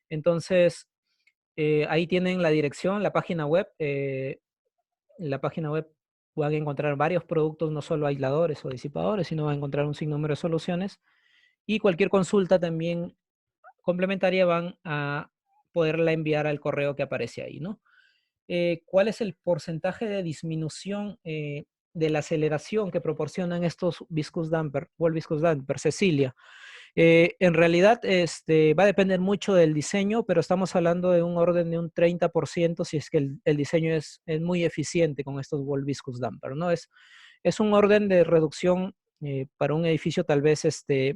Entonces, ahí tienen la dirección, la página web. En la página web van a encontrar varios productos, no solo aisladores o disipadores, sino van a encontrar un sinnúmero de soluciones. Y cualquier consulta también complementaria van a poderla enviar al correo que aparece ahí, ¿no? ¿Cuál es el porcentaje de disminución de la aceleración que proporcionan estos viscous damper, wall viscous damper, Cecilia? En realidad va a depender mucho del diseño, pero estamos hablando de un orden de un 30% si es que el diseño es muy eficiente con estos wall viscous damper, ¿no? Es un orden de reducción para un edificio tal vez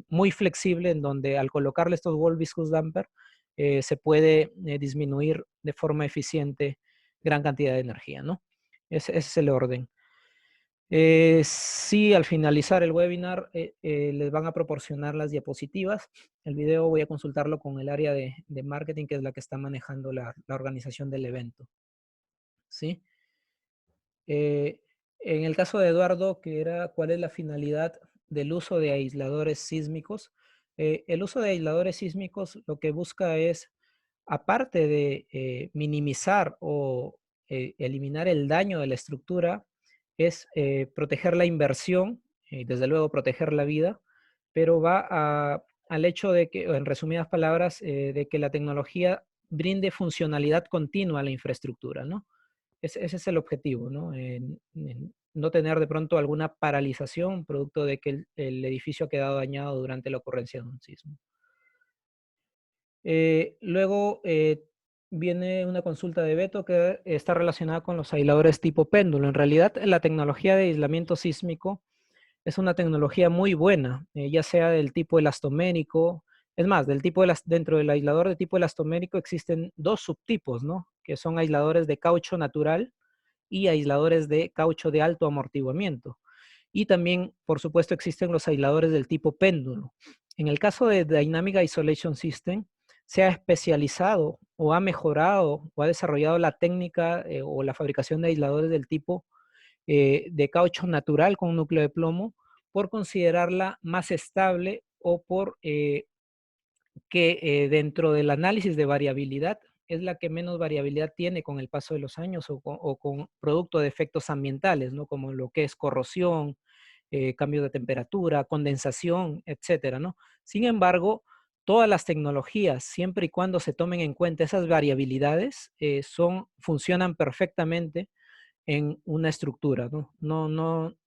muy flexible, en donde al colocarle estos wall viscous damper se puede disminuir de forma eficiente gran cantidad de energía, ¿no? Ese es el orden. Sí, al finalizar el webinar les van a proporcionar las diapositivas. El video voy a consultarlo con el área de marketing, que es la que está manejando la organización del evento. ¿Sí? En el caso de Eduardo, que era cuál es la finalidad del uso de aisladores sísmicos. El uso de aisladores sísmicos lo que busca es, aparte de minimizar o eliminar el daño de la estructura, es proteger la inversión desde luego proteger la vida, pero va al hecho de que, en resumidas palabras, de que la tecnología brinde funcionalidad continua a la infraestructura, ¿no? Ese es el objetivo, ¿no? En no tener de pronto alguna paralización producto de que el edificio ha quedado dañado durante la ocurrencia de un sismo. Luego viene una consulta de Beto que está relacionada con los aisladores tipo péndulo. En realidad, la tecnología de aislamiento sísmico es una tecnología muy buena, ya sea del tipo elastomérico. Es más, dentro del aislador de tipo elastomérico existen dos subtipos, ¿no? Que son aisladores de caucho natural y aisladores de caucho de alto amortiguamiento. Y también, por supuesto, existen los aisladores del tipo péndulo. En el caso de Dynamic Isolation System, se ha especializado o ha mejorado o ha desarrollado la técnica o la fabricación de aisladores del tipo de caucho natural con núcleo de plomo por considerarla más estable o por que dentro del análisis de variabilidad es la que menos variabilidad tiene con el paso de los años o con producto de efectos ambientales, ¿no? Como lo que es corrosión, cambio de temperatura, condensación, etcétera, ¿no? Sin embargo, todas las tecnologías, siempre y cuando se tomen en cuenta esas variabilidades, funcionan perfectamente en una estructura, ¿no?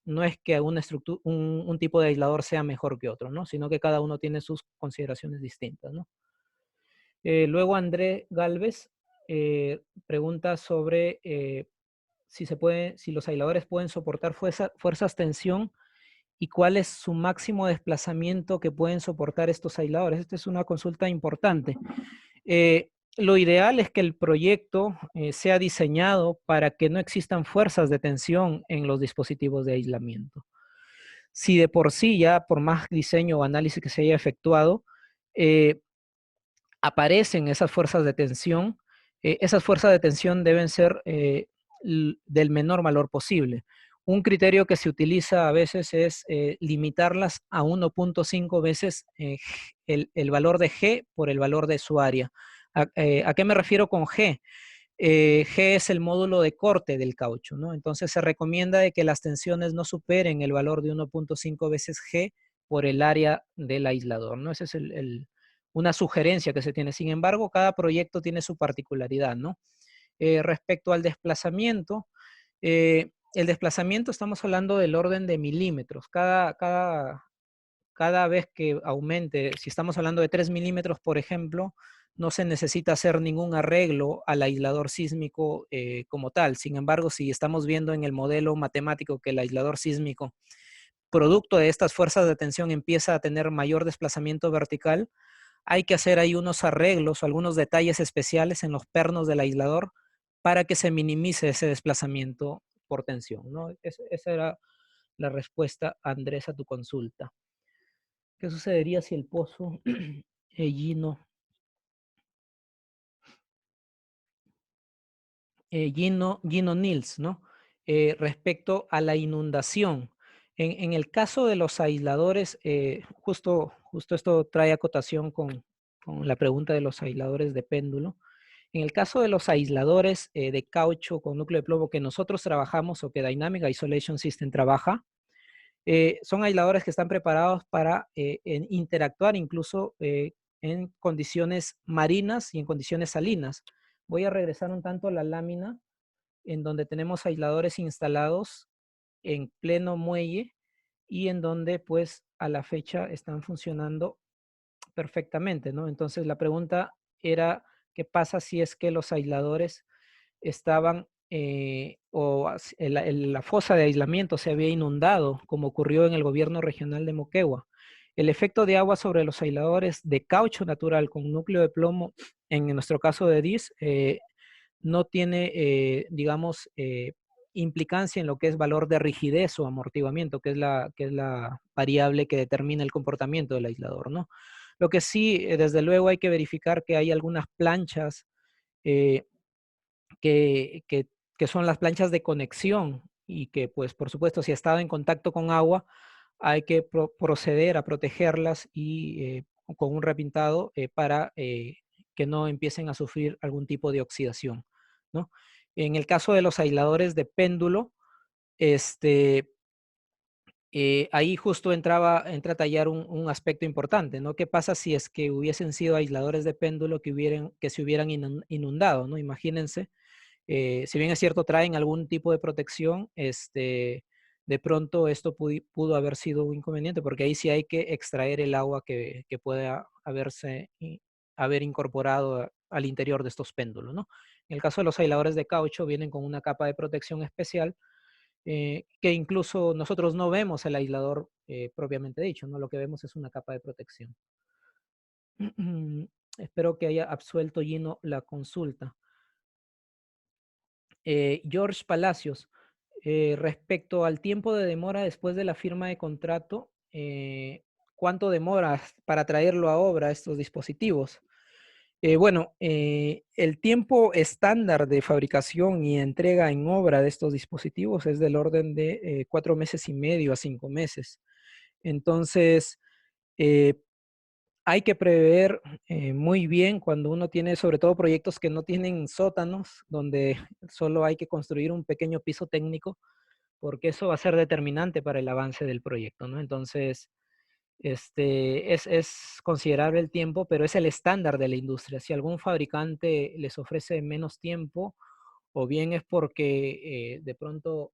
No es que un tipo de aislador sea mejor que otro, ¿no? Sino que cada uno tiene sus consideraciones distintas, ¿no? Luego André Galvez pregunta sobre si los aisladores pueden soportar fuerzas tensión y cuál es su máximo desplazamiento que pueden soportar estos aisladores. Esta es una consulta importante. Lo ideal es que el proyecto sea diseñado para que no existan fuerzas de tensión en los dispositivos de aislamiento. Si de por sí ya, por más diseño o análisis que se haya efectuado, eh, aparecen esas fuerzas de tensión deben ser del menor valor posible. Un criterio que se utiliza a veces es limitarlas a 1.5 veces el valor de G por el valor de su área. ¿A qué me refiero con G? G es el módulo de corte del caucho, ¿no? Entonces se recomienda de que las tensiones no superen el valor de 1.5 veces G por el área del aislador, ¿no? Esa es una sugerencia que se tiene. Sin embargo, cada proyecto tiene su particularidad, ¿no? Respecto al desplazamiento, el desplazamiento estamos hablando del orden de milímetros. Cada vez que aumente, si estamos hablando de 3 milímetros, por ejemplo, no se necesita hacer ningún arreglo al aislador sísmico como tal. Sin embargo, si estamos viendo en el modelo matemático que el aislador sísmico, producto de estas fuerzas de tensión, empieza a tener mayor desplazamiento vertical, hay que hacer ahí unos arreglos o algunos detalles especiales en los pernos del aislador para que se minimice ese desplazamiento por tensión, ¿no? Esa era la respuesta, Andrés, a tu consulta. ¿Qué sucedería si el pozo Gino, Gino Nils, ¿no? Respecto a la inundación. En el caso de los aisladores, justo esto trae acotación con la pregunta de los aisladores de péndulo. En el caso de los aisladores de caucho con núcleo de plomo que nosotros trabajamos o que Dynamic Isolation System trabaja, son aisladores que están preparados para interactuar incluso en condiciones marinas y en condiciones salinas. Voy a regresar un tanto a la lámina en donde tenemos aisladores instalados en pleno muelle y en donde pues a la fecha están funcionando perfectamente, ¿no? Entonces la pregunta era, ¿qué pasa si es que los aisladores estaban la fosa de aislamiento se había inundado, como ocurrió en el gobierno regional de Moquegua? El efecto de agua sobre los aisladores de caucho natural con núcleo de plomo, en nuestro caso de DIS, no tiene, digamos, implicancia en lo que es valor de rigidez o amortiguamiento, que es la variable que determina el comportamiento del aislador, ¿no? Lo que sí, desde luego hay que verificar que hay algunas planchas eh, que, que, que son las planchas de conexión y que, pues, por supuesto, si ha estado en contacto con agua, hay que proceder a protegerlas y con un repintado para que no empiecen a sufrir algún tipo de oxidación, ¿no? En el caso de los aisladores de péndulo, este, ahí justo entra a tallar un aspecto importante, ¿no? ¿Qué pasa si es que hubiesen sido aisladores de péndulo que se hubieran inundado, ¿no? Imagínense, si bien es cierto, traen algún tipo de protección, de pronto esto pudo haber sido un inconveniente, porque ahí sí hay que extraer el agua que pueda haber incorporado al interior de estos péndulos, ¿no? En el caso de los aisladores de caucho, vienen con una capa de protección especial, que incluso nosotros no vemos el aislador propiamente dicho, ¿no? Lo que vemos es una capa de protección. Espero que haya absuelto Gino la consulta. George Palacios, respecto al tiempo de demora después de la firma de contrato, ¿cuánto demora para traerlo a obra estos dispositivos? Bueno, el tiempo estándar de fabricación y entrega en obra de estos dispositivos es del orden de 4 meses y medio a 5 meses. Entonces, eh, hay que prever muy bien cuando uno tiene, sobre todo proyectos que no tienen sótanos, donde solo hay que construir un pequeño piso técnico, porque eso va a ser determinante para el avance del proyecto, ¿no? Entonces, es considerable el tiempo, pero es el estándar de la industria. Si algún fabricante les ofrece menos tiempo, o bien es porque de pronto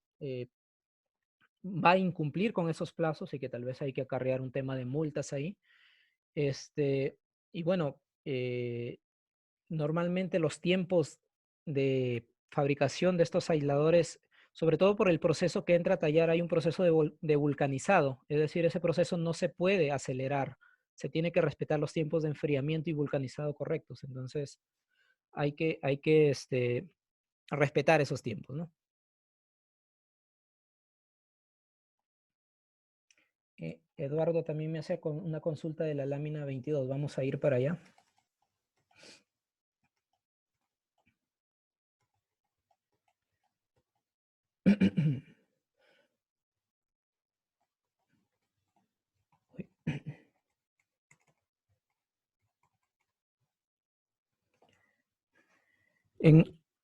va a incumplir con esos plazos y que tal vez hay que acarrear un tema de multas ahí. Este, y bueno, normalmente los tiempos de fabricación de estos aisladores, sobre todo por el proceso que entra a tallar, hay un proceso de vulcanizado, es decir, ese proceso no se puede acelerar, se tiene que respetar los tiempos de enfriamiento y vulcanizado correctos, entonces hay que respetar esos tiempos, ¿no? Eduardo también me hace una consulta de la lámina 22, vamos a ir para allá.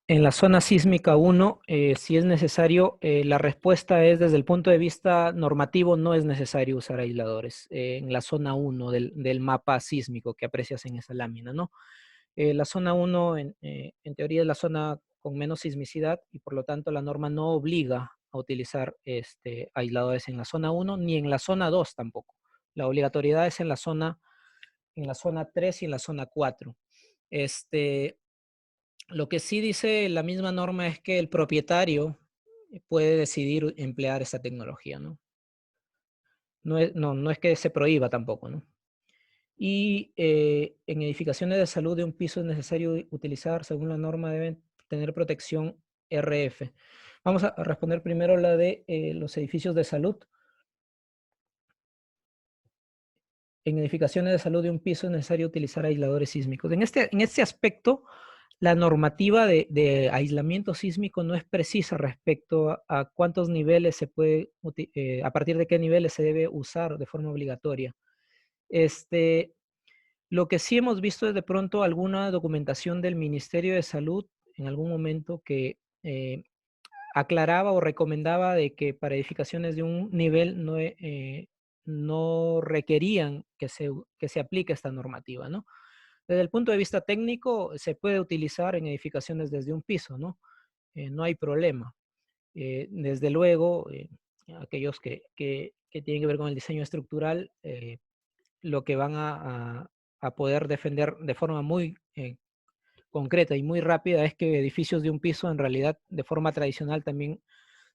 En la zona sísmica 1, si es necesario, la respuesta es desde el punto de vista normativo, no es necesario usar aisladores en la zona 1 del mapa sísmico que aprecias en esa lámina, ¿no? La zona 1, en teoría, es la zona con menos sismicidad y por lo tanto la norma no obliga a utilizar aisladores en la zona 1 ni en la zona 2 tampoco. La obligatoriedad es en la zona 3 y en la zona 4. Lo que sí dice la misma norma es que el propietario puede decidir emplear esta tecnología, ¿no? No es que se prohíba tampoco, ¿no? Y en edificaciones de salud de un piso es necesario utilizar, según la norma, deben tener protección RF. Vamos a responder primero la de los edificios de salud. En edificaciones de salud de un piso es necesario utilizar aisladores sísmicos. En este aspecto, la normativa de aislamiento sísmico no es precisa respecto a cuántos niveles se puede, a partir de qué niveles se debe usar de forma obligatoria. Lo que sí hemos visto es de pronto alguna documentación del Ministerio de Salud en algún momento que aclaraba o recomendaba de que para edificaciones de un nivel no requerían que se aplique esta normativa, ¿no? Desde el punto de vista técnico, se puede utilizar en edificaciones desde un piso, ¿no? No hay problema. Desde luego, aquellos que tienen que ver con el diseño estructural, lo que van a poder defender de forma muy concreta y muy rápida es que edificios de un piso, en realidad, de forma tradicional también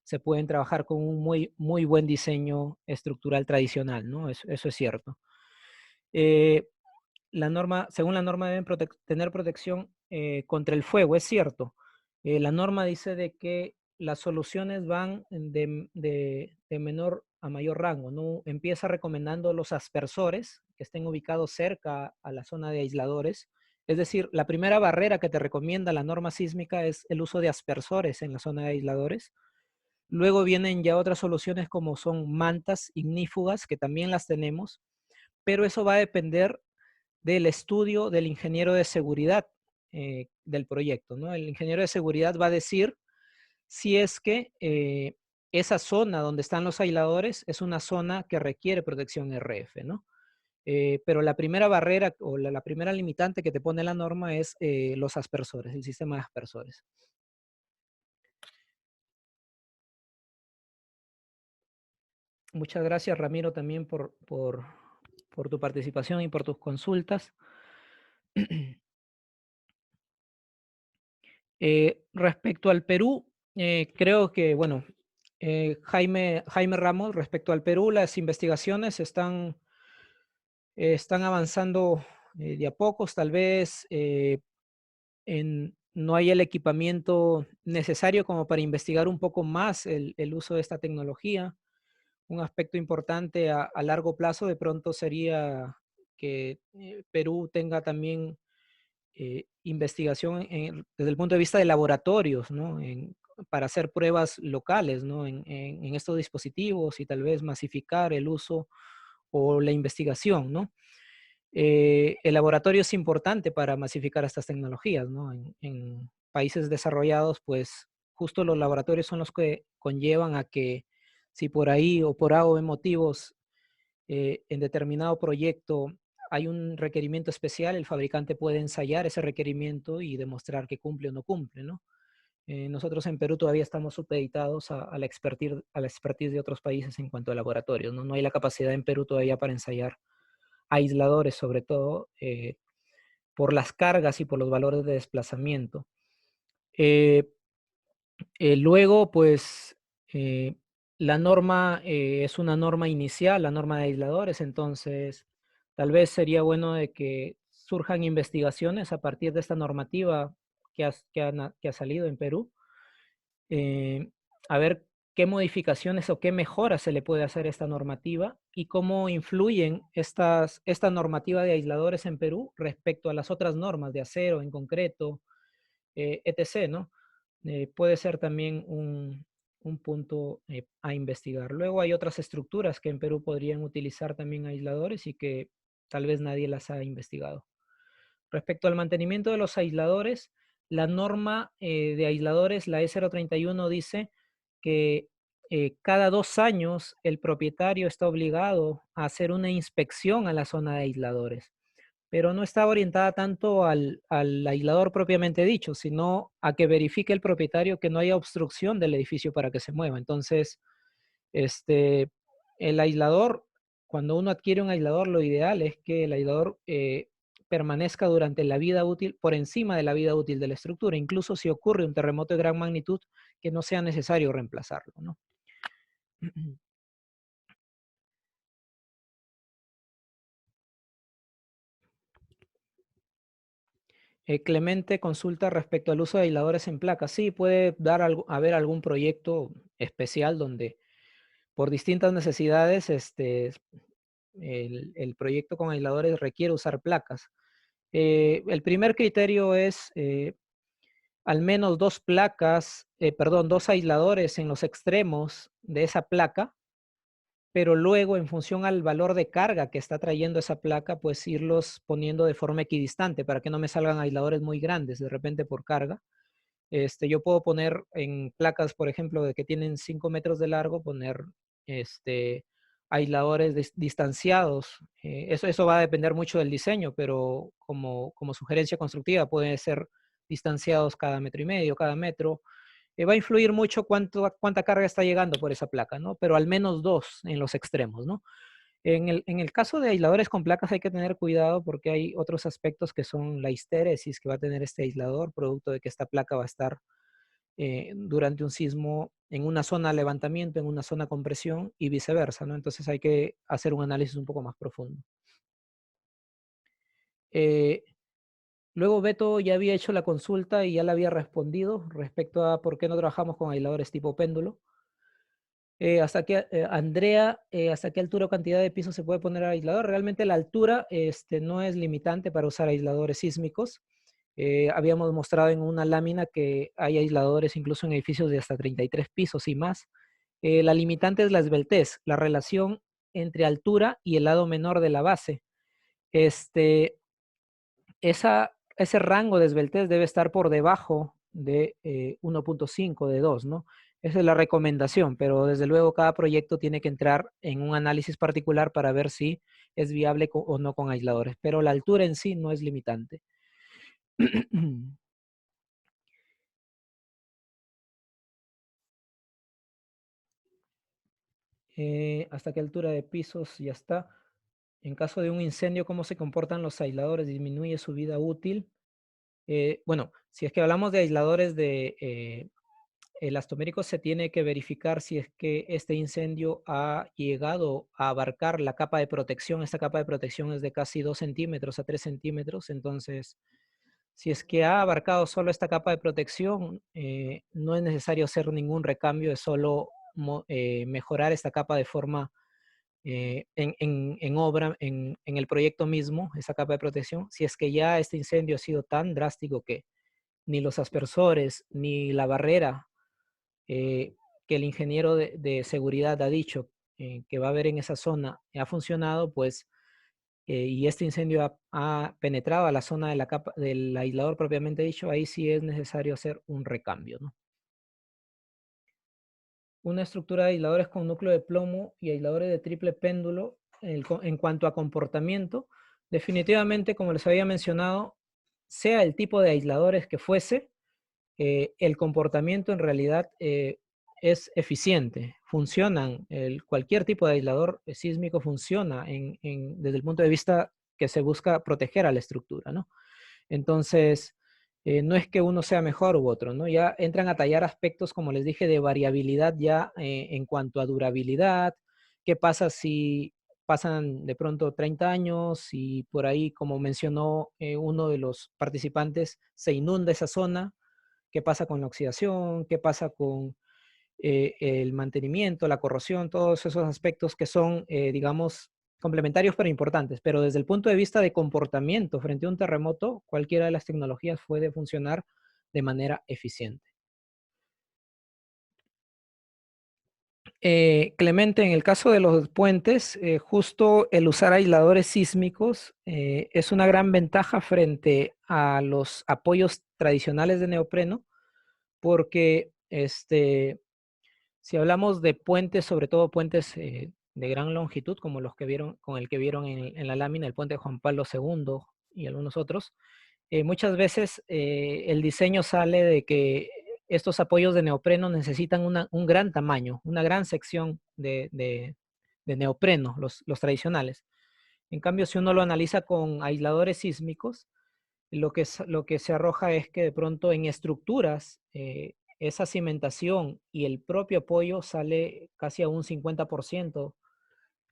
se pueden trabajar con un muy buen diseño estructural tradicional, ¿no? Eso es cierto. Según la norma deben tener protección contra el fuego, es cierto. La norma dice de que las soluciones van de menor a mayor rango, ¿no? Empieza recomendando los aspersores que estén ubicados cerca a la zona de aisladores. Es decir, la primera barrera que te recomienda la norma sísmica es el uso de aspersores en la zona de aisladores. Luego vienen ya otras soluciones como son mantas ignífugas, que también las tenemos, pero eso va a depender del estudio del ingeniero de seguridad del proyecto, ¿no? El ingeniero de seguridad va a decir si es que esa zona donde están los aisladores es una zona que requiere protección RF, ¿no? Pero la primera barrera o la primera limitante que te pone la norma es los aspersores, el sistema de aspersores. Muchas gracias, Ramiro, también por tu participación y por tus consultas. Respecto al Perú, creo que, bueno, Jaime Ramos, respecto al Perú, las investigaciones están avanzando de a pocos, tal vez no hay el equipamiento necesario como para investigar un poco más el uso de esta tecnología. Un aspecto importante a largo plazo de pronto sería que Perú tenga también investigación desde el punto de vista de laboratorios, ¿no? Para hacer pruebas locales, ¿no? En estos dispositivos y tal vez masificar el uso o la investigación, ¿no? El laboratorio es importante para masificar estas tecnologías, ¿no? En países desarrollados, pues justo los laboratorios son los que conllevan a que si por ahí o por A o B motivos en determinado proyecto hay un requerimiento especial, el fabricante puede ensayar ese requerimiento y demostrar que cumple o no cumple, ¿no? Nosotros en Perú todavía estamos supeditados a la expertise de otros países en cuanto a laboratorios, ¿no? No hay la capacidad en Perú todavía para ensayar aisladores, sobre todo por las cargas y por los valores de desplazamiento. Luego, pues, la norma es una norma inicial, la norma de aisladores, entonces tal vez sería bueno de que surjan investigaciones a partir de esta normativa que ha salido en Perú, a ver qué modificaciones o qué mejoras se le puede hacer a esta normativa y cómo influyen esta normativa de aisladores en Perú respecto a las otras normas de acero en concreto, etc., ¿no? Puede ser también un punto a investigar. Luego hay otras estructuras que en Perú podrían utilizar también aisladores y que tal vez nadie las ha investigado. Respecto al mantenimiento de los aisladores, la norma de aisladores, la E031, dice que cada 2 años el propietario está obligado a hacer una inspección a la zona de aisladores, pero no está orientada tanto al aislador propiamente dicho, sino a que verifique el propietario que no haya obstrucción del edificio para que se mueva. Entonces, el aislador, cuando uno adquiere un aislador, lo ideal es que el aislador permanezca durante la vida útil, por encima de la vida útil de la estructura, incluso si ocurre un terremoto de gran magnitud, que no sea necesario reemplazarlo, ¿no? Clemente consulta respecto al uso de aisladores en placas. Sí, puede haber algún proyecto especial donde por distintas necesidades el proyecto con aisladores requiere usar placas. El primer criterio es al menos 2 placas, perdón, 2 aisladores en los extremos de esa placa, pero luego en función al valor de carga que está trayendo esa placa, pues irlos poniendo de forma equidistante para que no me salgan aisladores muy grandes de repente por carga. Yo puedo poner en placas, por ejemplo, de que tienen 5 metros de largo, poner aisladores distanciados. Eso va a depender mucho del diseño, pero como sugerencia constructiva puede ser distanciados cada metro y medio, cada metro. Va a influir mucho cuánta carga está llegando por esa placa, ¿no? Pero al menos 2 en los extremos, ¿no? En el caso de aisladores con placas hay que tener cuidado porque hay otros aspectos que son la histéresis que va a tener este aislador, producto de que esta placa va a estar durante un sismo en una zona de levantamiento, en una zona de compresión y viceversa, ¿no? Entonces hay que hacer un análisis un poco más profundo. Luego Beto ya había hecho la consulta y ya le había respondido respecto a por qué no trabajamos con aisladores tipo péndulo. Andrea, ¿hasta qué altura o cantidad de pisos se puede poner aislador? Realmente la altura no es limitante para usar aisladores sísmicos. Habíamos mostrado en una lámina que hay aisladores incluso en edificios de hasta 33 pisos y más. La limitante es la esbeltez, la relación entre altura y el lado menor de la base. Ese rango de esbeltez debe estar por debajo de 1.5, de 2, ¿no? Esa es la recomendación, pero desde luego cada proyecto tiene que entrar en un análisis particular para ver si es viable o no con aisladores, pero la altura en sí no es limitante. ¿Hasta qué altura de pisos ya está? En caso de un incendio, ¿cómo se comportan los aisladores? ¿Disminuye su vida útil? Bueno, si es que hablamos de aisladores de elastoméricos, se tiene que verificar si es que este incendio ha llegado a abarcar la capa de protección. Esta capa de protección es de casi 2 centímetros a 3 centímetros. Entonces, si es que ha abarcado solo esta capa de protección, no es necesario hacer ningún recambio, es solo mejorar esta capa de forma en obra, en el proyecto mismo, esa capa de protección. Si es que ya este incendio ha sido tan drástico que ni los aspersores ni la barrera eh, que el ingeniero de seguridad ha dicho que va a haber en esa zona ha funcionado, pues, y este incendio ha penetrado a la zona de la capa, del aislador propiamente dicho, ahí sí es necesario hacer un recambio, ¿no? Una estructura de aisladores con núcleo de plomo y aisladores de triple péndulo, en cuanto a comportamiento, definitivamente, como les había mencionado, sea el tipo de aisladores que fuese, el comportamiento en realidad es eficiente, funcionan, cualquier tipo de aislador sísmico funciona desde el punto de vista que se busca proteger a la estructura, ¿no? Entonces, no es que uno sea mejor u otro, ¿no? Ya entran a tallar aspectos, como les dije, de variabilidad ya en cuanto a durabilidad, qué pasa si pasan de pronto 30 años y por ahí, como mencionó uno de los participantes, se inunda esa zona, qué pasa con la oxidación, qué pasa con el mantenimiento, la corrosión, todos esos aspectos que son, digamos, complementarios pero importantes. Pero desde el punto de vista de comportamiento frente a un terremoto, cualquiera de las tecnologías puede funcionar de manera eficiente. Clemente, en el caso de los puentes, justo el usar aisladores sísmicos es una gran ventaja frente a los apoyos tradicionales de neopreno, porque si hablamos de puentes, sobre todo puentes de gran longitud, como los que vieron, con el que vieron en la lámina, el puente Juan Pablo II y algunos otros, muchas veces el diseño sale de que estos apoyos de neopreno necesitan un gran tamaño, una gran sección de neopreno, los tradicionales. En cambio, si uno lo analiza con aisladores sísmicos, lo que se arroja es que de pronto en estructuras esa cimentación y el propio apoyo sale casi a un 50%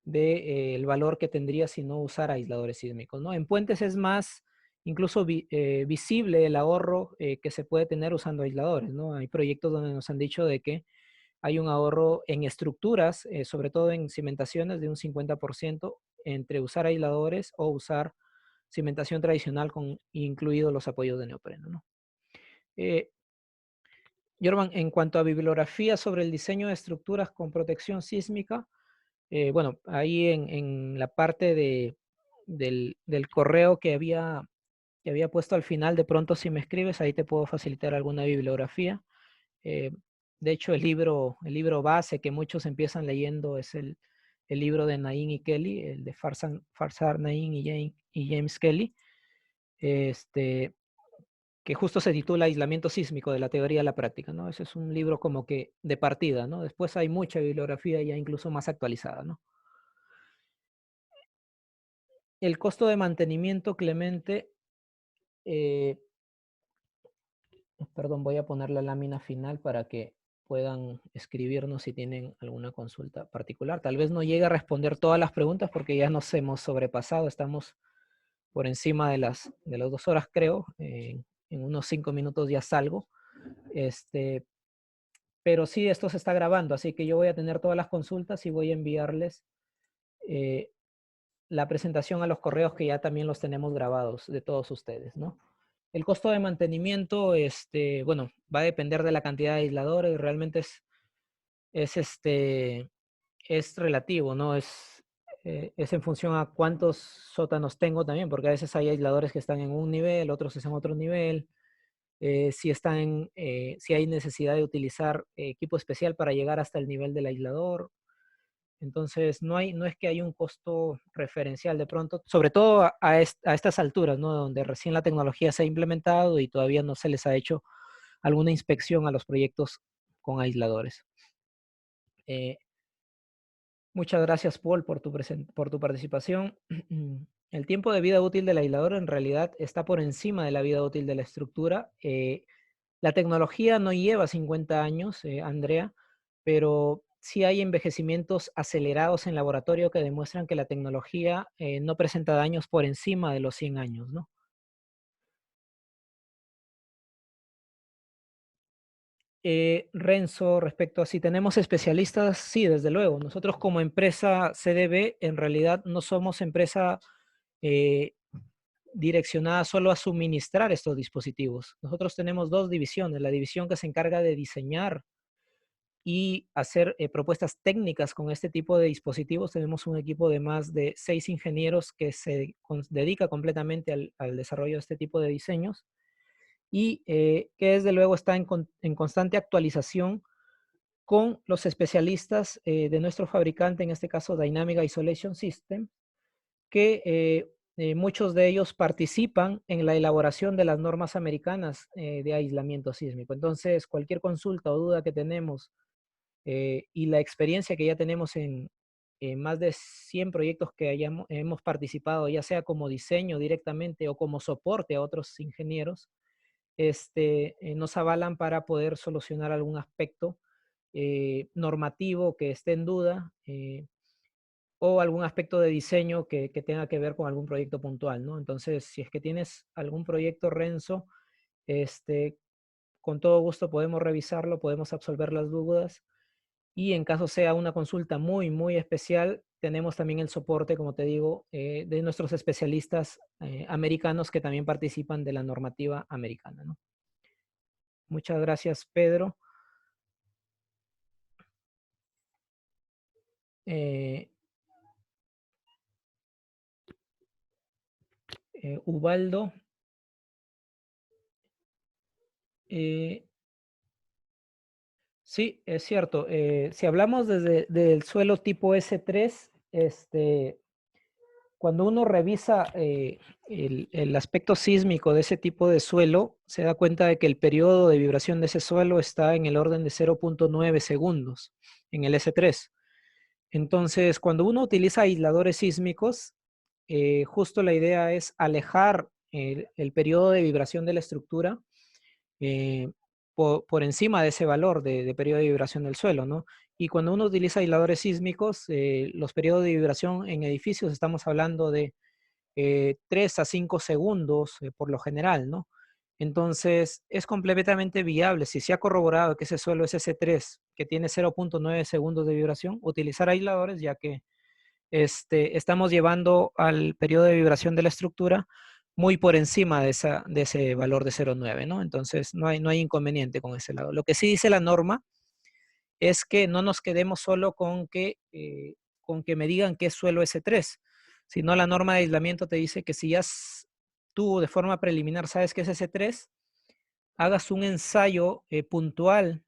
del valor que tendría si no usara aisladores sísmicos, ¿no? En puentes es más incluso visible el ahorro que se puede tener usando aisladores, ¿no? Hay proyectos donde nos han dicho de que hay un ahorro en estructuras, sobre todo en cimentaciones, de un 50% entre usar aisladores o usar cimentación tradicional con incluidos los apoyos de neopreno, ¿no? Jorman, en cuanto a bibliografía sobre el diseño de estructuras con protección sísmica, bueno, ahí en la parte del correo que había puesto al final, de pronto si me escribes, ahí te puedo facilitar alguna bibliografía. Eh, de hecho, el libro base que muchos empiezan leyendo es el libro de Nain y Kelly, el de Farsar Nain y James Kelly, que justo se titula Aislamiento sísmico de la teoría a la práctica, ¿no? Ese es un libro como que de partida, ¿no? Después hay mucha bibliografía ya incluso más actualizada, ¿no? El costo de mantenimiento, Clemente, eh, perdón, voy a poner la lámina final para que puedan escribirnos si tienen alguna consulta particular. Tal vez no llegue a responder todas las preguntas porque ya nos hemos sobrepasado, estamos por encima de las 2 horas, creo. En unos 5 minutos ya salgo. Pero sí, esto se está grabando, así que yo voy a tener todas las consultas y voy a enviarles eh, la presentación a los correos que ya también los tenemos grabados de todos ustedes, ¿no? El costo de mantenimiento, bueno, va a depender de la cantidad de aisladores, realmente es, es relativo, ¿no? Es en función a cuántos sótanos tengo también, porque a veces hay aisladores que están en un nivel, otros en otro nivel. si hay necesidad de utilizar equipo especial para llegar hasta el nivel del aislador. Entonces, no es que hay un costo referencial de pronto, sobre todo a estas alturas, ¿no? Donde recién la tecnología se ha implementado y todavía no se les ha hecho alguna inspección a los proyectos con aisladores. Muchas gracias, Paul, por tu participación. El tiempo de vida útil del aislador en realidad está por encima de la vida útil de la estructura. La tecnología no lleva 50 años, Andrea, pero sí hay envejecimientos acelerados en laboratorio que demuestran que la tecnología no presenta daños por encima de los 100 años, ¿no? Renzo, respecto a si tenemos especialistas, sí, desde luego. Nosotros como empresa CDB, en realidad no somos empresa eh, direccionada solo a suministrar estos dispositivos. Nosotros tenemos dos divisiones, la división que se encarga de diseñar y hacer propuestas técnicas con este tipo de dispositivos. Tenemos un equipo de más de 6 ingenieros que se dedica completamente al desarrollo de este tipo de diseños y que desde luego está en constante actualización con los especialistas de nuestro fabricante, en este caso Dynamic Isolation System, que muchos de ellos participan en la elaboración de las normas americanas de aislamiento sísmico. Entonces, cualquier consulta o duda que tenemos y la experiencia que ya tenemos en más de 100 proyectos que hemos participado, ya sea como diseño directamente o como soporte a otros ingenieros, nos avalan para poder solucionar algún aspecto normativo que esté en duda o algún aspecto de diseño que tenga que ver con algún proyecto puntual, ¿no? Entonces, si es que tienes algún proyecto, Renzo, con todo gusto podemos revisarlo, podemos absolver las dudas y en caso sea una consulta muy, muy especial, tenemos también el soporte, como te digo, de nuestros especialistas americanos que también participan de la normativa americana, ¿no? Muchas gracias, Pedro. Ubaldo. Sí, es cierto. Si hablamos desde del suelo tipo S3, cuando uno revisa el aspecto sísmico de ese tipo de suelo, se da cuenta de que el periodo de vibración de ese suelo está en el orden de 0.9 segundos en el S3. Entonces, cuando uno utiliza aisladores sísmicos, justo la idea es alejar el periodo de vibración de la estructura eh, por encima de ese valor de periodo de vibración del suelo, ¿no? Y cuando uno utiliza aisladores sísmicos, los periodos de vibración en edificios estamos hablando de 3 a 5 segundos por lo general, ¿no? Entonces, es completamente viable, si se ha corroborado que ese suelo es S3, que tiene 0.9 segundos de vibración, utilizar aisladores, ya que estamos llevando al periodo de vibración de la estructura muy por encima de ese valor de 0.9, ¿no? Entonces, no hay inconveniente con ese lado. Lo que sí dice la norma es que no nos quedemos solo con que me digan que es suelo S3, sino la norma de aislamiento te dice que si ya tú de forma preliminar sabes que es S3, hagas un ensayo puntual,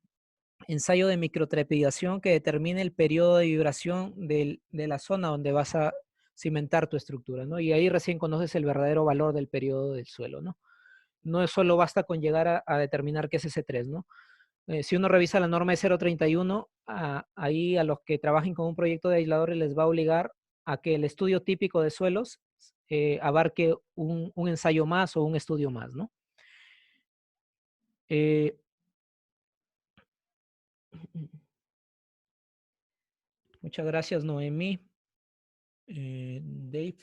ensayo de microtrepidación que determine el periodo de vibración de la zona donde vas a cimentar tu estructura, ¿no? Y ahí recién conoces el verdadero valor del periodo del suelo, ¿no? No solo basta con llegar a determinar qué es S3, ¿no? Si uno revisa la norma de 031, ahí a los que trabajen con un proyecto de aisladores les va a obligar a que el estudio típico de suelos abarque un ensayo más o un estudio más, ¿no? Muchas gracias, Noemí. Dave.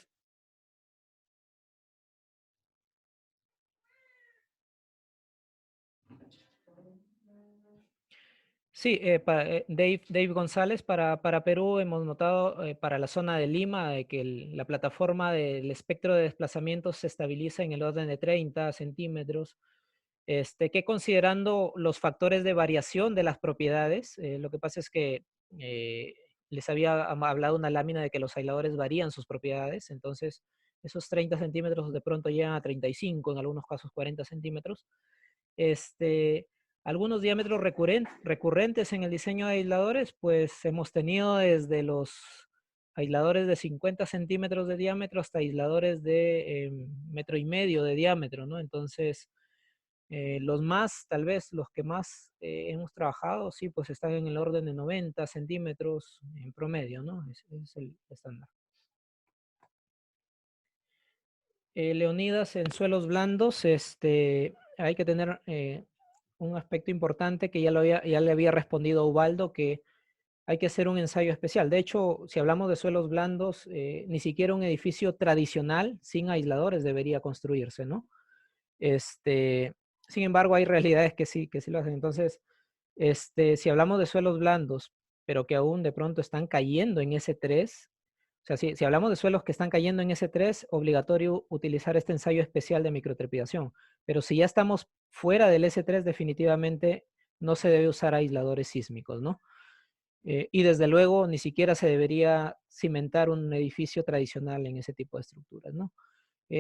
Sí, Dave González, para Perú hemos notado para la zona de Lima de que la plataforma del espectro de desplazamiento se estabiliza en el orden de 30 centímetros, que considerando los factores de variación de las propiedades, lo que pasa es que les había hablado una lámina de que los aisladores varían sus propiedades, entonces esos 30 centímetros de pronto llegan a 35, en algunos casos 40 centímetros, Este, algunos diámetros recurrentes en el diseño de aisladores, pues hemos tenido desde los aisladores de 50 centímetros de diámetro hasta aisladores de 1,5 metros de diámetro, ¿no? Entonces, tal vez los que más hemos trabajado, sí, pues están en el orden de 90 centímetros en promedio, ¿no? Es el estándar. Leonidas, en suelos blandos, hay que tener un aspecto importante que ya le había respondido a Ubaldo, que hay que hacer un ensayo especial. De hecho, si hablamos de suelos blandos, ni siquiera un edificio tradicional sin aisladores debería construirse, ¿no? Este, Sin embargo, hay realidades que sí lo hacen. Entonces, si hablamos de suelos blandos, pero que aún de pronto están cayendo en S3, o sea, si hablamos de suelos que están cayendo en S3, obligatorio utilizar este ensayo especial de microtrepidación. Pero si ya estamos fuera del S3, definitivamente no se debe usar aisladores sísmicos, ¿no? Y desde luego ni siquiera se debería cimentar un edificio tradicional en ese tipo de estructuras, ¿no?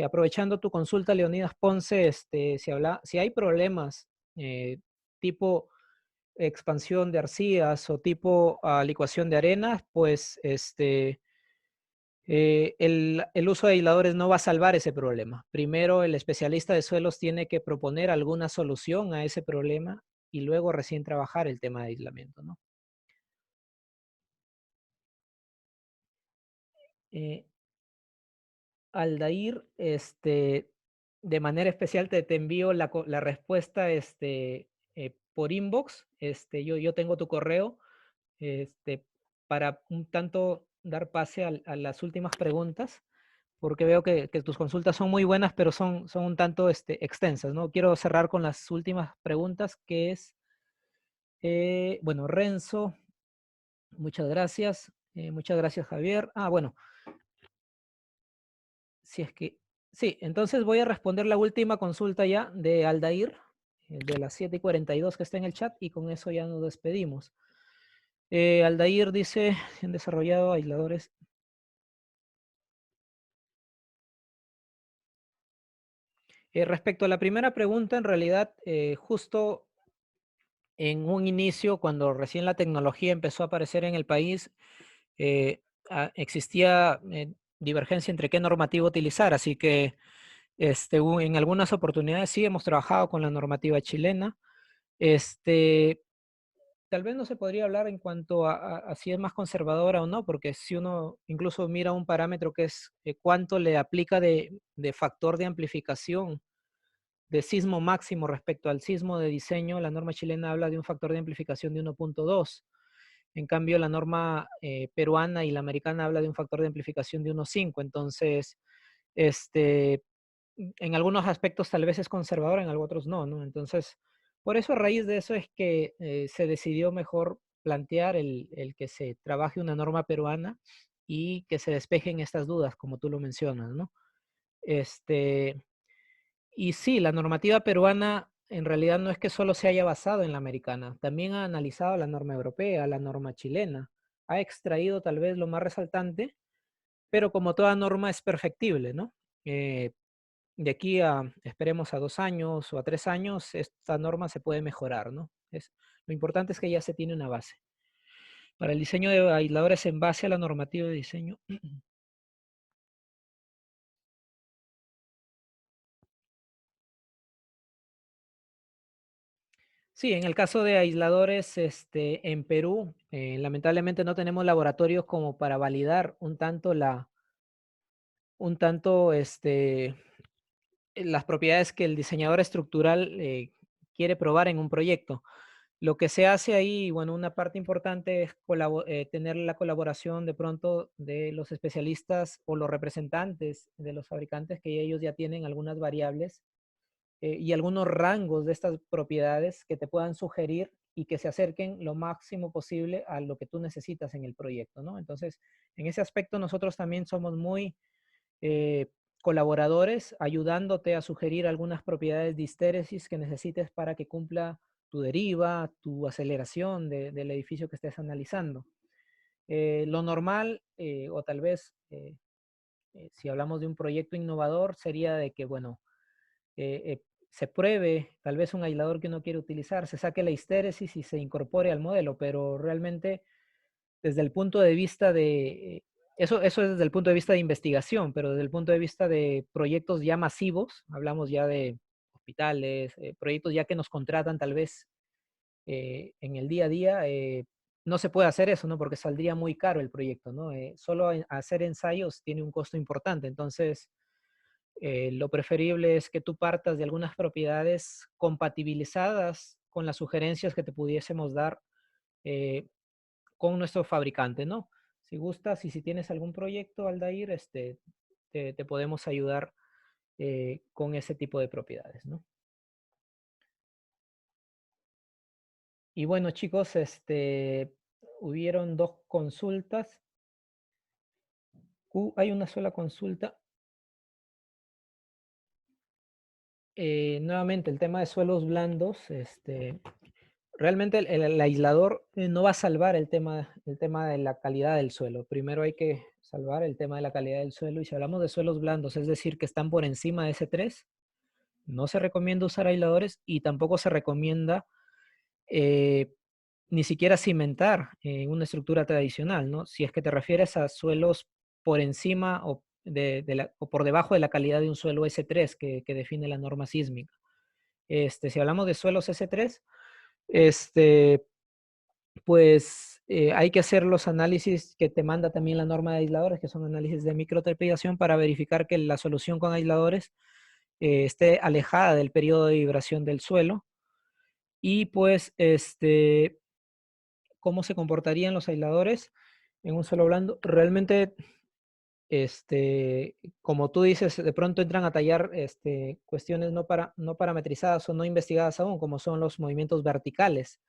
Aprovechando tu consulta, Leonidas Ponce, si hay problemas tipo expansión de arcillas o tipo licuación de arenas, pues el uso de aisladores no va a salvar ese problema. Primero, el especialista de suelos tiene que proponer alguna solución a ese problema y luego recién trabajar el tema de aislamiento, ¿no? Eh, Aldair, de manera especial te envío la respuesta por inbox. Yo tengo tu correo este, para un tanto dar pase a las últimas preguntas, porque veo que tus consultas son muy buenas, pero son un tanto extensas, ¿no? Quiero cerrar con las últimas preguntas, que es, bueno, Renzo, muchas gracias. Muchas gracias, Javier. Bueno, si es que, sí, entonces voy a responder la última consulta ya de Aldair, de las 7:42 que está en el chat, y con eso ya nos despedimos. Aldair dice, se han desarrollado aisladores. Respecto a la primera pregunta, en realidad, justo en un inicio, cuando recién la tecnología empezó a aparecer en el país, existía divergencia entre qué normativa utilizar, así que en algunas oportunidades sí hemos trabajado con la normativa chilena. Tal vez no se podría hablar en cuanto a si es más conservadora o no, porque si uno incluso mira un parámetro que es cuánto le aplica de factor de amplificación de sismo máximo respecto al sismo de diseño, la norma chilena habla de un factor de amplificación de 1,2. En cambio, la norma peruana y la americana habla de un factor de amplificación de 1,5. Entonces, en algunos aspectos tal vez es conservadora, en otros no, ¿no? Entonces, por eso a raíz de eso es que se decidió mejor plantear el que se trabaje una norma peruana y que se despejen estas dudas, como tú lo mencionas, ¿no? Y sí, la normativa peruana en realidad no es que solo se haya basado en la americana, también ha analizado la norma europea, la norma chilena, ha extraído tal vez lo más resaltante, pero como toda norma es perfectible, ¿no? De aquí esperemos a 2 años o a 3 años, esta norma se puede mejorar, ¿no? Lo importante es que ya se tiene una base. Para el diseño de aisladores en base a la normativa de diseño. Sí, en el caso de aisladores en Perú, lamentablemente no tenemos laboratorios como para validar un tanto las propiedades que el diseñador estructural quiere probar en un proyecto. Lo que se hace ahí, bueno, una parte importante es tener la colaboración de pronto de los especialistas o los representantes de los fabricantes, que ellos ya tienen algunas variables y algunos rangos de estas propiedades que te puedan sugerir y que se acerquen lo máximo posible a lo que tú necesitas en el proyecto, ¿no? Entonces, en ese aspecto nosotros también somos muy eh, colaboradores, ayudándote a sugerir algunas propiedades de histéresis que necesites para que cumpla tu deriva, tu aceleración del edificio que estés analizando. Lo normal, o tal vez si hablamos de un proyecto innovador, sería de que, bueno, se pruebe tal vez un aislador que uno quiere utilizar, se saque la histéresis y se incorpore al modelo, pero realmente desde el punto de vista de, eso es desde el punto de vista de investigación, pero desde el punto de vista de proyectos ya masivos, hablamos ya de hospitales, proyectos ya que nos contratan tal vez en el día a día, no se puede hacer eso, ¿no? Porque saldría muy caro el proyecto, ¿no? Solo hacer ensayos tiene un costo importante, entonces lo preferible es que tú partas de algunas propiedades compatibilizadas con las sugerencias que te pudiésemos dar eh, con nuestro fabricante, ¿no? Si gustas y si tienes algún proyecto, Aldair, te podemos ayudar con ese tipo de propiedades, ¿no? Y bueno, chicos, hubieron dos consultas. Hay una sola consulta. Nuevamente, el tema de suelos blandos, realmente el aislador no va a salvar el tema de la calidad del suelo. Primero hay que salvar el tema de la calidad del suelo. Y si hablamos de suelos blandos, es decir, que están por encima de S3, no se recomienda usar aisladores y tampoco se recomienda eh, ni siquiera cimentar una estructura tradicional, ¿no? Si es que te refieres a suelos por encima o por debajo de la calidad de un suelo S3 que define la norma sísmica. Si hablamos de suelos S3, este, pues hay que hacer los análisis que te manda también la norma de aisladores, que son análisis de microtrepidación para verificar que la solución con aisladores esté alejada del periodo de vibración del suelo. Y pues, ¿cómo se comportarían los aisladores en un suelo blando? Realmente, como tú dices, de pronto entran a tallar cuestiones no parametrizadas o no investigadas aún, como son los movimientos verticales.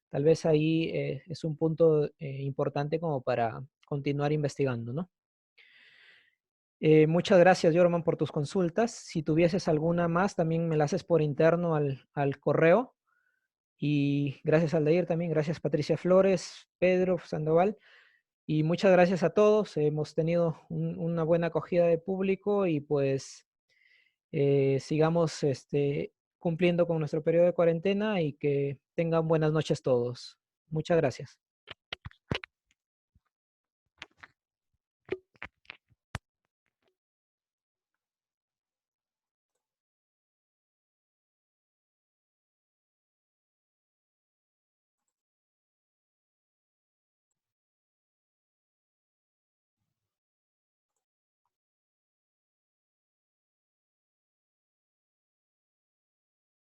Tal vez ahí es un punto importante como para continuar investigando, ¿no? Muchas gracias, Jorman, por tus consultas. Si tuvieses alguna más, también me la haces por interno al correo. Y gracias, Aldair, también. Gracias, Patricia Flores, Pedro Sandoval. Y muchas gracias a todos. Hemos tenido una buena acogida de público y pues sigamos cumpliendo con nuestro periodo de cuarentena y que tengan buenas noches todos. Muchas gracias.